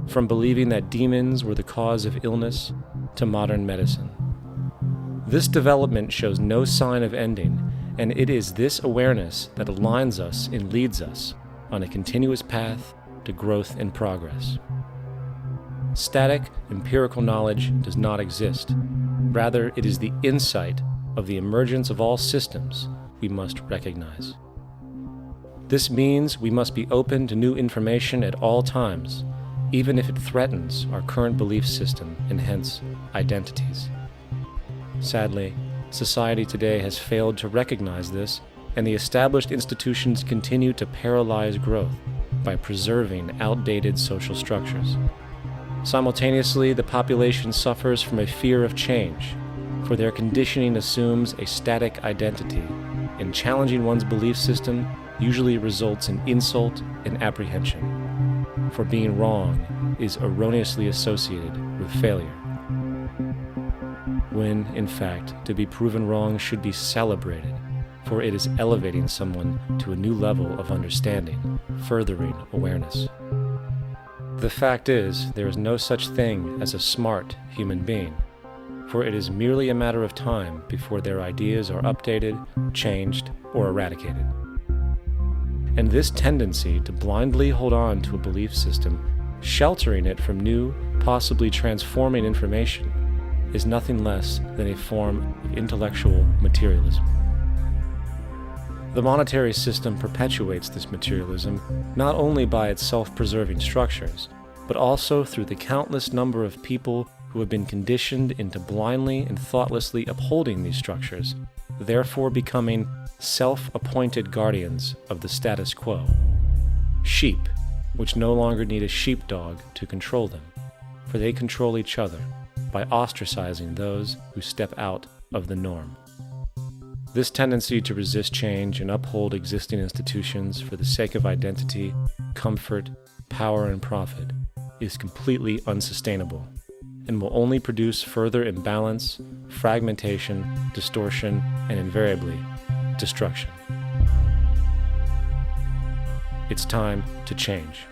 from believing that demons were the cause of illness to modern medicine. This development shows no sign of ending, and it is this awareness that aligns us and leads us on a continuous path to growth and progress. Static, empirical knowledge does not exist. Rather, it is the insight of the emergence of all systems we must recognize. This means we must be open to new information at all times, even if it threatens our current belief system and hence identities. Sadly, society today has failed to recognize this, and the established institutions continue to paralyze growth by preserving outdated social structures. Simultaneously, the population suffers from a fear of change, for their conditioning assumes a static identity, and challenging one's belief system usually results in insult and apprehension, for being wrong is erroneously associated with failure, when, in fact, to be proven wrong should be celebrated, for it is elevating someone to a new level of understanding, furthering awareness. The fact is, there is no such thing as a smart human being, for it is merely a matter of time before their ideas are updated, changed, or eradicated. And this tendency to blindly hold on to a belief system, sheltering it from new, possibly transforming information, is nothing less than a form of intellectual materialism. The monetary system perpetuates this materialism not only by its self-preserving structures, but also through the countless number of people who have been conditioned into blindly and thoughtlessly upholding these structures, therefore becoming self-appointed guardians of the status quo. Sheep, which no longer need a sheepdog to control them, for they control each other by ostracizing those who step out of the norm. This tendency to resist change and uphold existing institutions for the sake of identity, comfort, power, and profit is completely unsustainable and will only produce further imbalance, fragmentation, distortion, and invariably, destruction. It's time to change.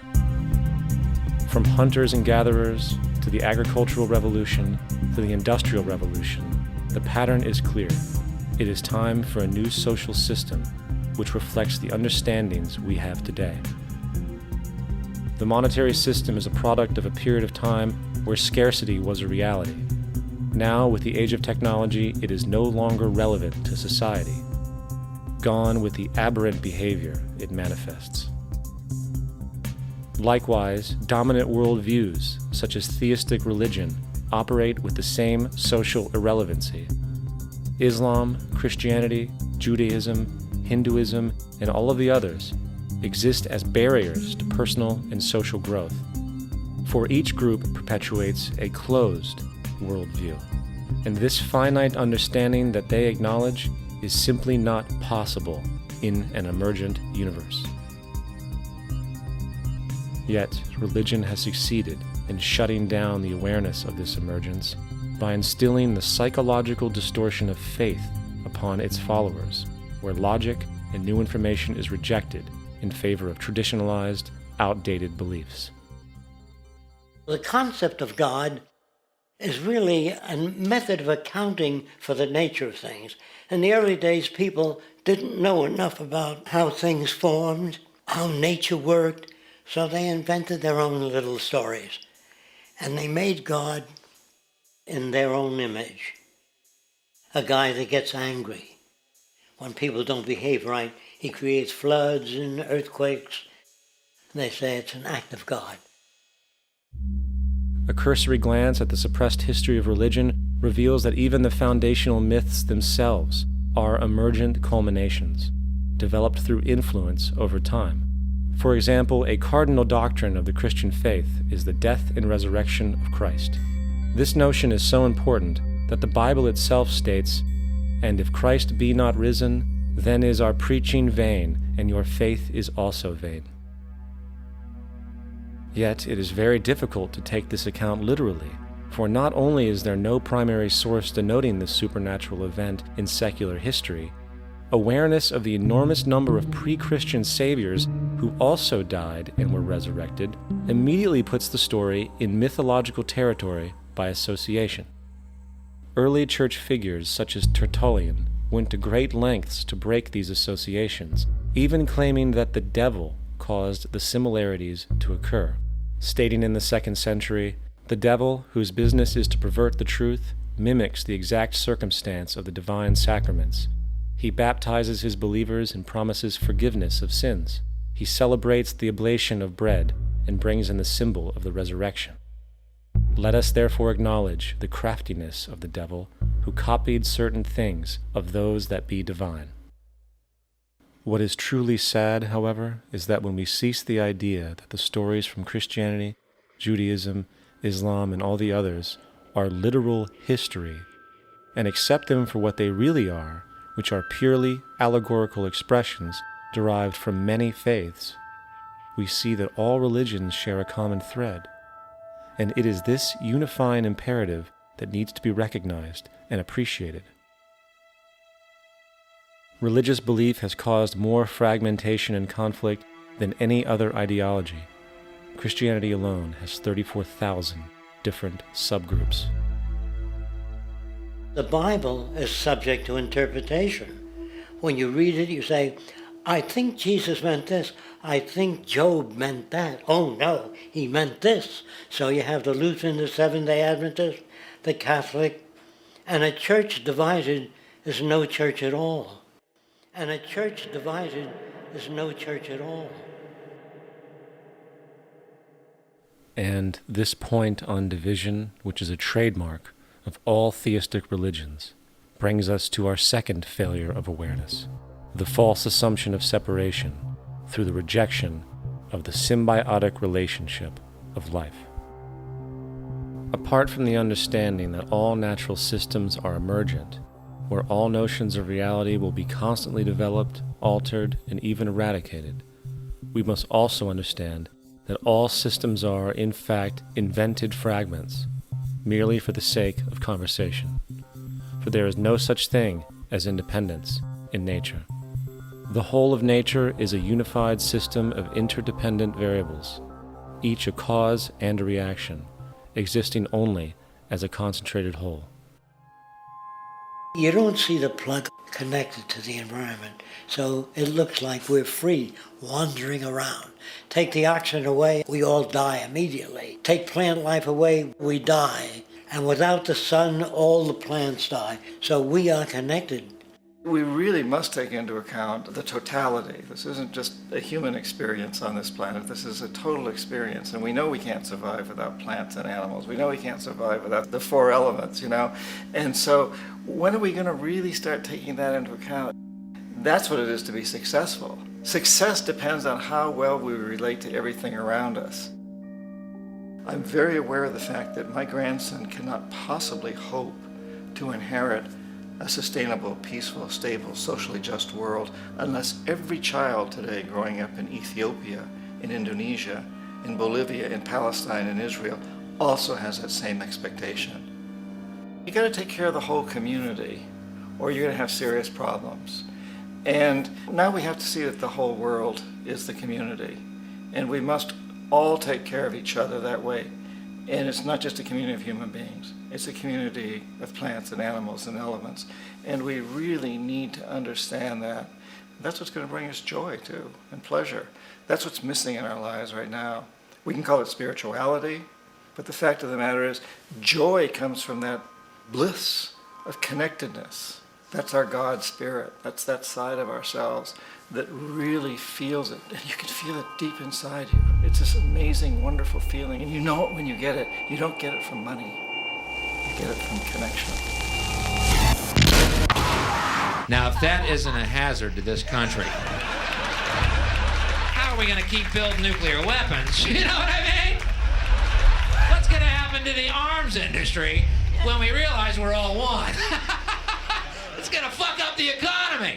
From hunters and gatherers to the agricultural revolution to the industrial revolution, the pattern is clear. It is time for a new social system which reflects the understandings we have today. The monetary system is a product of a period of time where scarcity was a reality. Now, with the age of technology, it is no longer relevant to society. Gone with the aberrant behavior it manifests. Likewise, dominant worldviews, such as theistic religion, operate with the same social irrelevancy. Islam, Christianity, Judaism, Hinduism, and all of the others exist as barriers to personal and social growth, for each group perpetuates a closed worldview, and this finite understanding that they acknowledge is simply not possible in an emergent universe. Yet, religion has succeeded in shutting down the awareness of this emergence by instilling the psychological distortion of faith upon its followers, where logic and new information is rejected in favor of traditionalized, outdated beliefs. The concept of God is really a method of accounting for the nature of things. In the early days, people didn't know enough about how things formed, how nature worked, so they invented their own little stories. And they made God in their own image. A guy that gets angry. When people don't behave right, he creates floods and earthquakes. They say it's an act of God. A cursory glance at the suppressed history of religion reveals that even the foundational myths themselves are emergent culminations, developed through influence over time. For example, a cardinal doctrine of the Christian faith is the death and resurrection of Christ. This notion is so important that the Bible itself states, "And if Christ be not risen, then is our preaching vain, and your faith is also vain." Yet it is very difficult to take this account literally, for not only is there no primary source denoting this supernatural event in secular history, awareness of the enormous number of pre-Christian saviors who also died and were resurrected immediately puts the story in mythological territory by association. Early church figures such as Tertullian went to great lengths to break these associations, even claiming that the devil caused the similarities to occur, stating in the 2nd century, "The devil, whose business is to pervert the truth, mimics the exact circumstance of the divine sacraments. He baptizes his believers and promises forgiveness of sins. He celebrates the oblation of bread and brings in the symbol of the resurrection. Let us therefore acknowledge the craftiness of the devil, who copied certain things of those that be divine." What is truly sad, however, is that when we cease the idea that the stories from and accept them for what they really are, which are purely allegorical expressions derived from many faiths, we see that all religions share a common thread, and it is this unifying imperative that needs to be recognized and appreciated. Religious belief has caused more fragmentation and conflict than any other ideology. Christianity alone has 34,000 different subgroups. The Bible is subject to interpretation. When you read it, you say, I think Jesus meant this. I think Job meant that. Oh no, he meant this. So you have the Lutheran, the Seventh-day Adventist, the Catholic, and a church divided is no church at all. And a church divided is no church at all. And this point on division, which is a trademark of all theistic religions, brings us to our second failure of awareness, the false assumption of separation through the rejection of the symbiotic relationship of life. Apart from the understanding that all natural systems are emergent, where all notions of reality will be constantly developed, altered, and even eradicated, we must also understand that all systems are, in fact, invented fragments, merely for the sake of conversation. For there is no such thing as independence in nature. The whole of nature is a unified system of interdependent variables, each a cause and a reaction, existing only as a concentrated whole. You don't see the plug connected to the environment, so it looks like we're free, wandering around. Take the oxygen away, we all die immediately. Take plant life away, we die. And without the sun, all the plants die. So we are connected. We really must take into account the totality. This isn't just a human experience on this planet. This is a total experience. And we know we can't survive without plants and animals. We know we can't survive without the four elements, you know. And so when are we going to really start taking that into account? That's what it is to be successful. Success depends on how well we relate to everything around us. I'm very aware of the fact that my grandson cannot possibly hope to inherit a sustainable, peaceful, stable, socially just world unless every child today growing up in Ethiopia, in Indonesia, in Bolivia, in Palestine, in Israel also has that same expectation. You got to take care of the whole community or you're going to have serious problems. And now we have to see that the whole world is the community, and we must all take care of each other that way. And it's not just a community of human beings, it's a community of plants and animals and elements. And we really need to understand that. That's what's going to bring us joy too, and pleasure. That's what's missing in our lives right now. We can call it spirituality, but the fact of the matter is joy comes from that bliss of connectedness. That's our God spirit. That's that side of ourselves that really feels it. And you can feel it deep inside you. It's this amazing, wonderful feeling. And you know it when you get it. You don't get it from money. You get it from connection. Now, if that isn't a hazard to this country, how are we going to keep building nuclear weapons? You know what I mean? What's going to happen to the arms industry when we realize we're all one? It's going to fuck up the economy.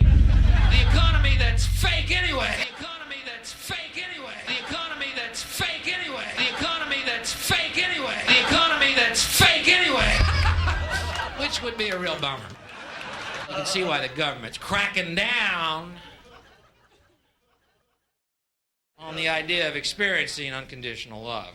The economy that's fake anyway. The economy that's fake anyway. The economy that's fake anyway. The economy that's fake anyway. The economy that's fake anyway. Which would be a real bummer. You can see why the government's cracking down on the idea of experiencing unconditional love.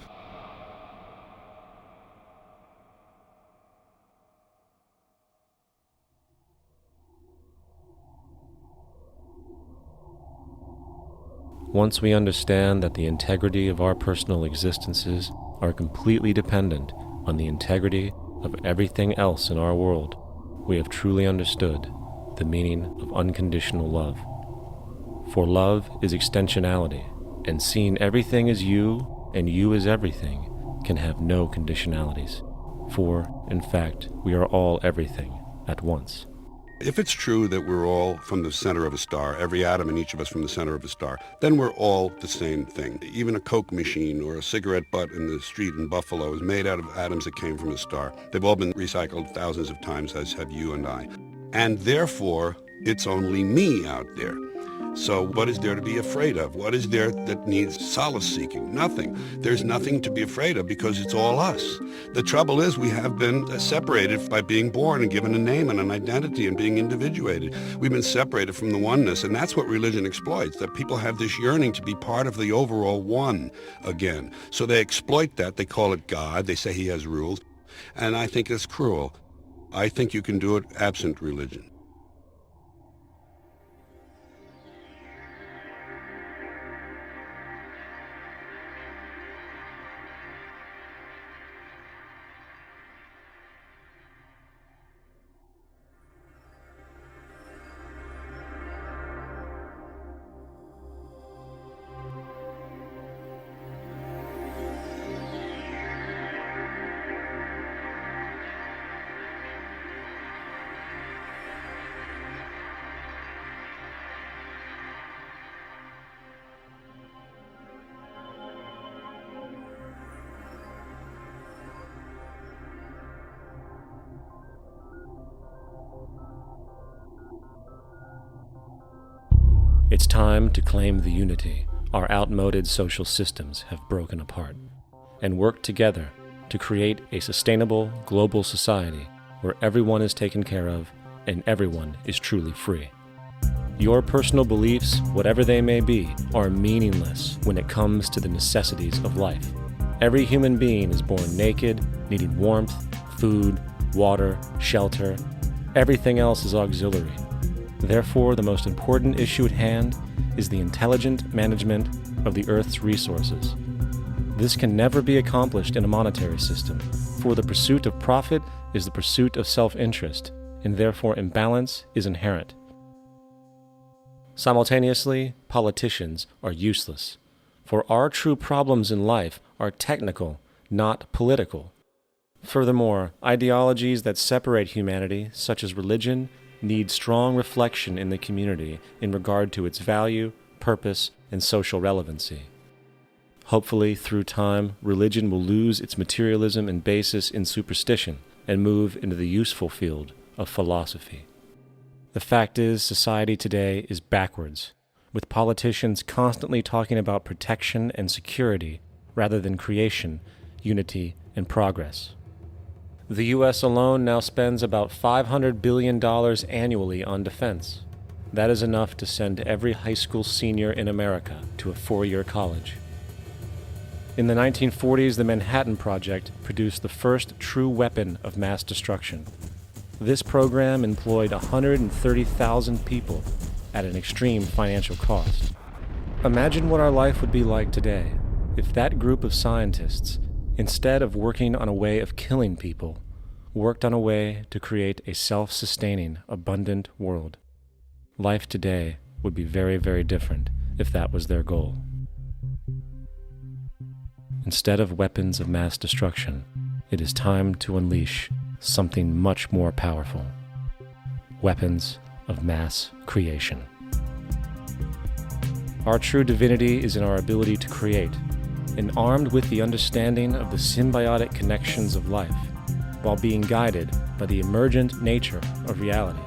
Once we understand that the integrity of our personal existences are completely dependent on the integrity of everything else in our world, we have truly understood the meaning of unconditional love. For love is extensionality, and seeing everything as you and you as everything can have no conditionalities. For, in fact, we are all everything at once. If it's true that we're all from the center of a star, every atom in each of us from the center of a star, then we're all the same thing. Even a Coke machine or a cigarette butt in the street in Buffalo is made out of atoms that came from a star. They've all been recycled thousands of times, as have you and I. And therefore, it's only me out there. So what is there to be afraid of? What is there that needs solace-seeking? Nothing. There's nothing to be afraid of because it's all us. The trouble is we have been separated by being born and given a name and an identity and being individuated. We've been separated from the oneness, and that's what religion exploits, that people have this yearning to be part of the overall one again. So they exploit that. They call it God. They say he has rules. And I think it's cruel. I think you can do it absent religion. It's time to claim the unity our outmoded social systems have broken apart, and work together to create a sustainable global society where everyone is taken care of and everyone is truly free. Your personal beliefs, whatever they may be, are meaningless when it comes to the necessities of life. Every human being is born naked, needing warmth, food, water, shelter. Everything else is auxiliary. Therefore, the most important issue at hand is the intelligent management of the Earth's resources. This can never be accomplished in a monetary system, for the pursuit of profit is the pursuit of self-interest, and therefore imbalance is inherent. Simultaneously, politicians are useless, for our true problems in life are technical, not political. Furthermore, ideologies that separate humanity, such as religion, need strong reflection in the community in regard to its value, purpose, and social relevancy. Hopefully, through time, religion will lose its materialism and basis in superstition and move into the useful field of philosophy. The fact is, society today is backwards, with politicians constantly talking about protection and security rather than creation, unity, and progress. The U.S. alone now spends about $500 billion annually on defense. That is enough to send every high school senior in America to a 4-year college. In the 1940s, the Manhattan Project produced the first true weapon of mass destruction. This program employed 130,000 people at an extreme financial cost. Imagine what our life would be like today if that group of scientists, instead of working on a way of killing people, worked on a way to create a self-sustaining, abundant world. Life today would be very, very different if that was their goal. Instead of weapons of mass destruction, it is time to unleash something much more powerful. Weapons of mass creation. Our true divinity is in our ability to create, and armed with the understanding of the symbiotic connections of life, while being guided by the emergent nature of reality,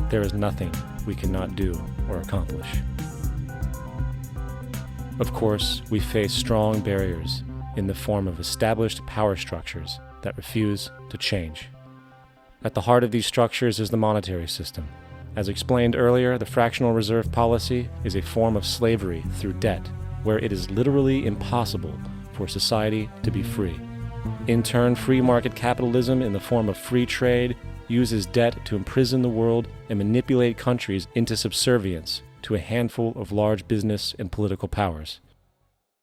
there is nothing we cannot do or accomplish. Of course, we face strong barriers in the form of established power structures that refuse to change. At the heart of these structures is the monetary system. As explained earlier, the fractional reserve policy is a form of slavery through debt, where it is literally impossible for society to be free. In turn, free market capitalism in the form of free trade uses debt to imprison the world and manipulate countries into subservience to a handful of large business and political powers.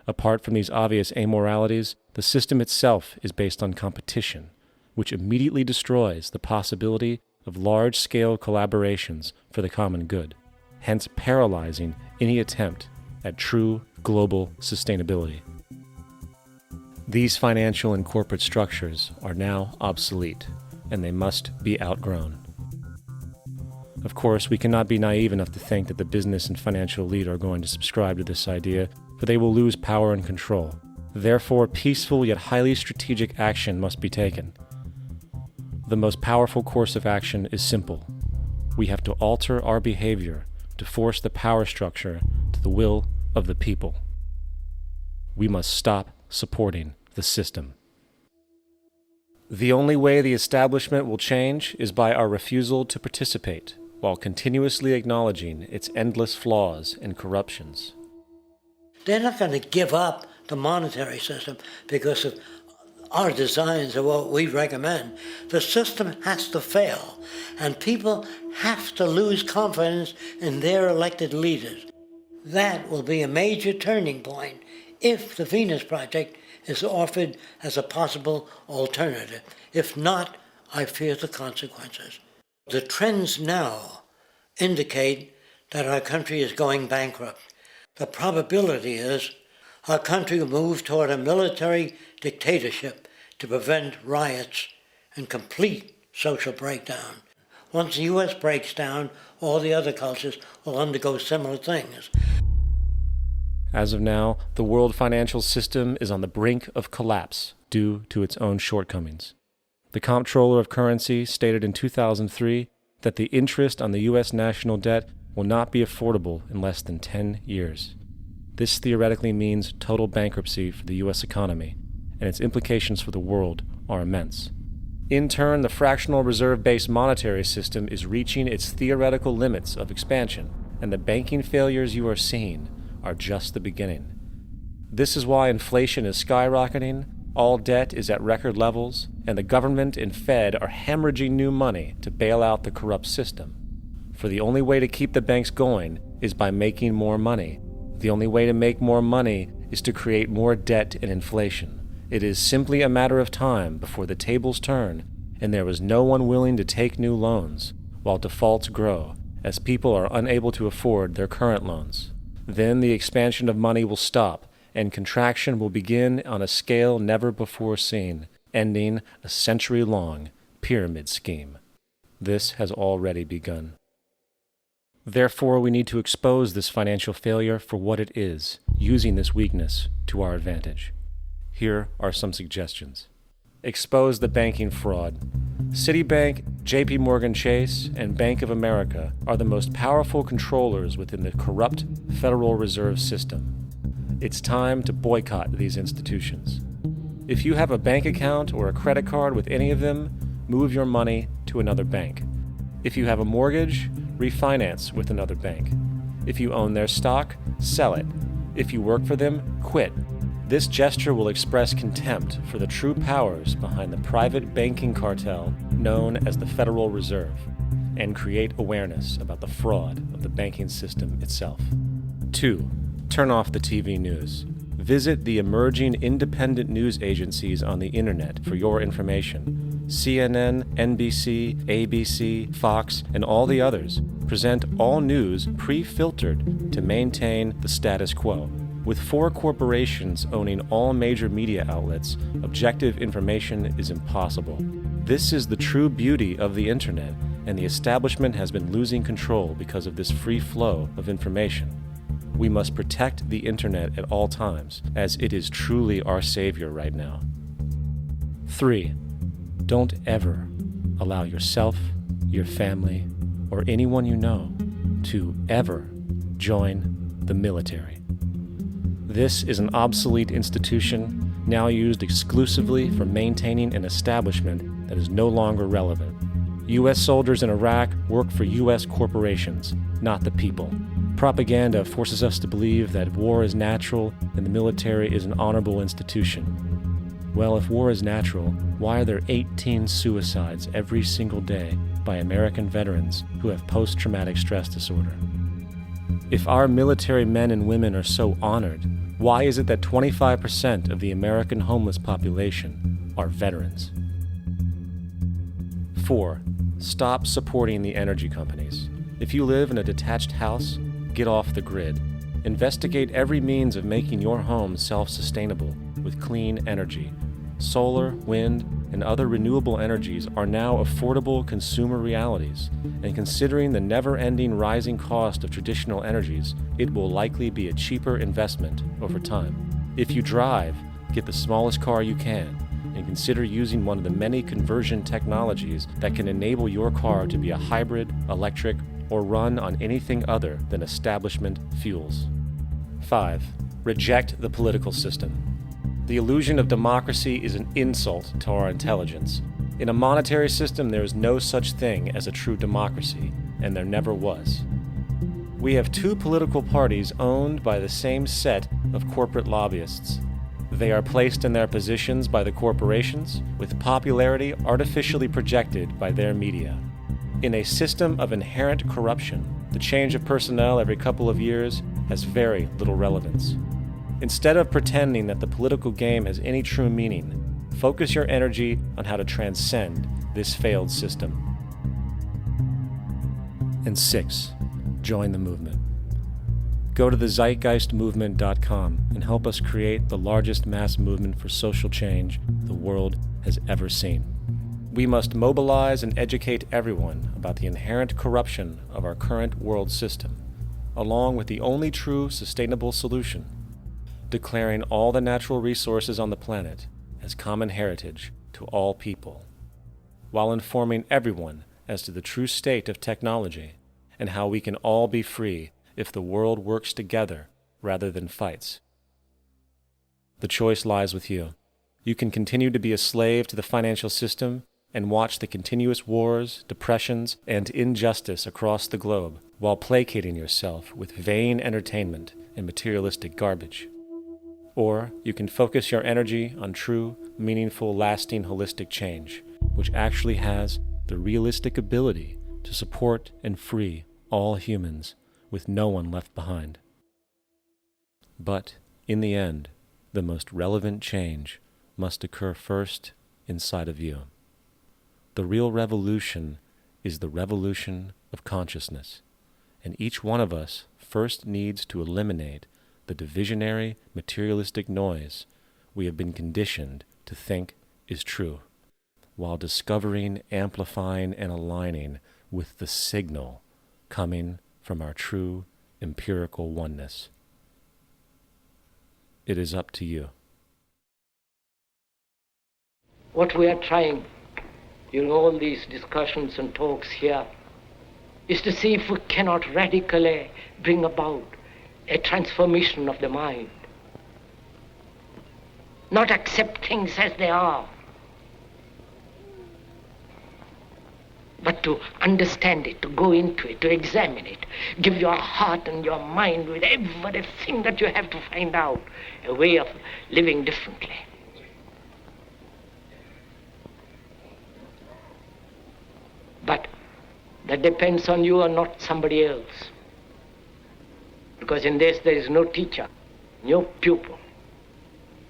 Apart from these obvious amoralities, the system itself is based on competition, which immediately destroys the possibility of large-scale collaborations for the common good, hence paralyzing any attempt at true global sustainability. These financial and corporate structures are now obsolete, and they must be outgrown. Of course, we cannot be naive enough to think that the business and financial elite are going to subscribe to this idea, for they will lose power and control. Therefore, peaceful yet highly strategic action must be taken. The most powerful course of action is simple. We have to alter our behavior to force the power structure to the will of the people. We must stop supporting the system. The only way the establishment will change is by our refusal to participate, while continuously acknowledging its endless flaws and corruptions. They're not going to give up the monetary system because of our designs of what we recommend. The system has to fail, and people have to lose confidence in their elected leaders. That will be a major turning point if the Venus Project is offered as a possible alternative. If not, I fear the consequences. The trends now indicate that our country is going bankrupt. The probability is our country will move toward a military dictatorship to prevent riots and complete social breakdown. Once the U.S. breaks down, all the other cultures will undergo similar things. As of now, the world financial system is on the brink of collapse due to its own shortcomings. The Comptroller of Currency stated in 2003 that the interest on the U.S. national debt will not be affordable in less than 10 years. This theoretically means total bankruptcy for the U.S. economy, and its implications for the world are immense. In turn, the fractional reserve-based monetary system is reaching its theoretical limits of expansion, and the banking failures you are seeing are just the beginning. This is why inflation is skyrocketing, all debt is at record levels, and the government and Fed are hemorrhaging new money to bail out the corrupt system. For the only way to keep the banks going is by making more money. The only way to make more money is to create more debt and inflation. It is simply a matter of time before the tables turn, and there is no one willing to take new loans, while defaults grow, as people are unable to afford their current loans. Then the expansion of money will stop, and contraction will begin on a scale never before seen, ending a century-long pyramid scheme. This has already begun. Therefore, we need to expose this financial failure for what it is, using this weakness to our advantage. Here are some suggestions. Expose the banking fraud. Citibank, JP Morgan Chase, and Bank of America are the most powerful controllers within the corrupt Federal Reserve System. It's time to boycott these institutions. If you have a bank account or a credit card with any of them, move your money to another bank. If you have a mortgage, refinance with another bank. If you own their stock, sell it. If you work for them, quit. This gesture will express contempt for the true powers behind the private banking cartel known as the Federal Reserve, and create awareness about the fraud of the banking system itself. 2. Turn off the TV news. Visit the emerging independent news agencies on the internet for your information. CNN, NBC, ABC, Fox, and all the others present all news pre-filtered to maintain the status quo. With 4 corporations owning all major media outlets, objective information is impossible. This is the true beauty of the internet, and the establishment has been losing control because of this free flow of information. We must protect the internet at all times, as it is truly our savior right now. 3. Don't ever allow yourself, your family, or anyone you know to ever join the military. This is an obsolete institution now used exclusively for maintaining an establishment that is no longer relevant. U.S. soldiers in Iraq work for U.S. corporations, not the people. Propaganda forces us to believe that war is natural and the military is an honorable institution. Well, if war is natural, why are there 18 suicides every single day by American veterans who have post-traumatic stress disorder? If our military men and women are so honored, why is it that 25% of the American homeless population are veterans? 4. Stop supporting the energy companies. If you live in a detached house, get off the grid. Investigate every means of making your home self-sustainable with clean energy. solar, wind, and other renewable energies are now affordable consumer realities, and considering the never-ending rising cost of traditional energies, it will likely be a cheaper investment over time. If you drive, get the smallest car you can, and consider using one of the many conversion technologies that can enable your car to be a hybrid, electric, or run on anything other than establishment fuels. 5. Reject the political system. The illusion of democracy is an insult to our intelligence. In a monetary system, there is no such thing as a true democracy, and there never was. We have two political parties owned by the same set of corporate lobbyists. They are placed in their positions by the corporations, with popularity artificially projected by their media. In a system of inherent corruption, the change of personnel every couple of years has very little relevance. Instead of pretending that the political game has any true meaning, focus your energy on how to transcend this failed system. And 6. Join the movement. Go to thezeitgeistmovement.com and help us create the largest mass movement for social change the world has ever seen. We must mobilize and educate everyone about the inherent corruption of our current world system, along with the only true sustainable solution, declaring all the natural resources on the planet as common heritage to all people, while informing everyone as to the true state of technology and how we can all be free if the world works together rather than fights. The choice lies with you. You can continue to be a slave to the financial system and watch the continuous wars, depressions, and injustice across the globe while placating yourself with vain entertainment and materialistic garbage. Or you can focus your energy on true, meaningful, lasting, holistic change, which actually has the realistic ability to support and free all humans with no one left behind. But, in the end, the most relevant change must occur first inside of you. The real revolution is the revolution of consciousness, and each one of us first needs to eliminate the divisionary, materialistic noise we have been conditioned to think is true, while discovering, amplifying, and aligning with the signal coming from our true empirical oneness. It is up to you. What we are trying during all these discussions and talks here is to see if we cannot radically bring about a transformation of the mind. Not accept things as they are, but to understand it, to go into it, to examine it. Give your heart and your mind with everything that you have to find out a way of living differently. But that depends on you and not somebody else. Because in this there is no teacher, no pupil,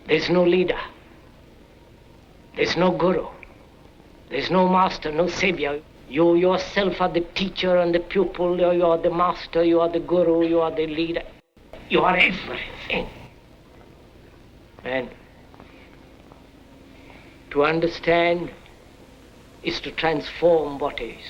there is no leader, there is no guru, there is no master, no savior. You yourself are the teacher and the pupil, you are the master, you are the guru, you are the leader. You are everything. And to understand is to transform what is.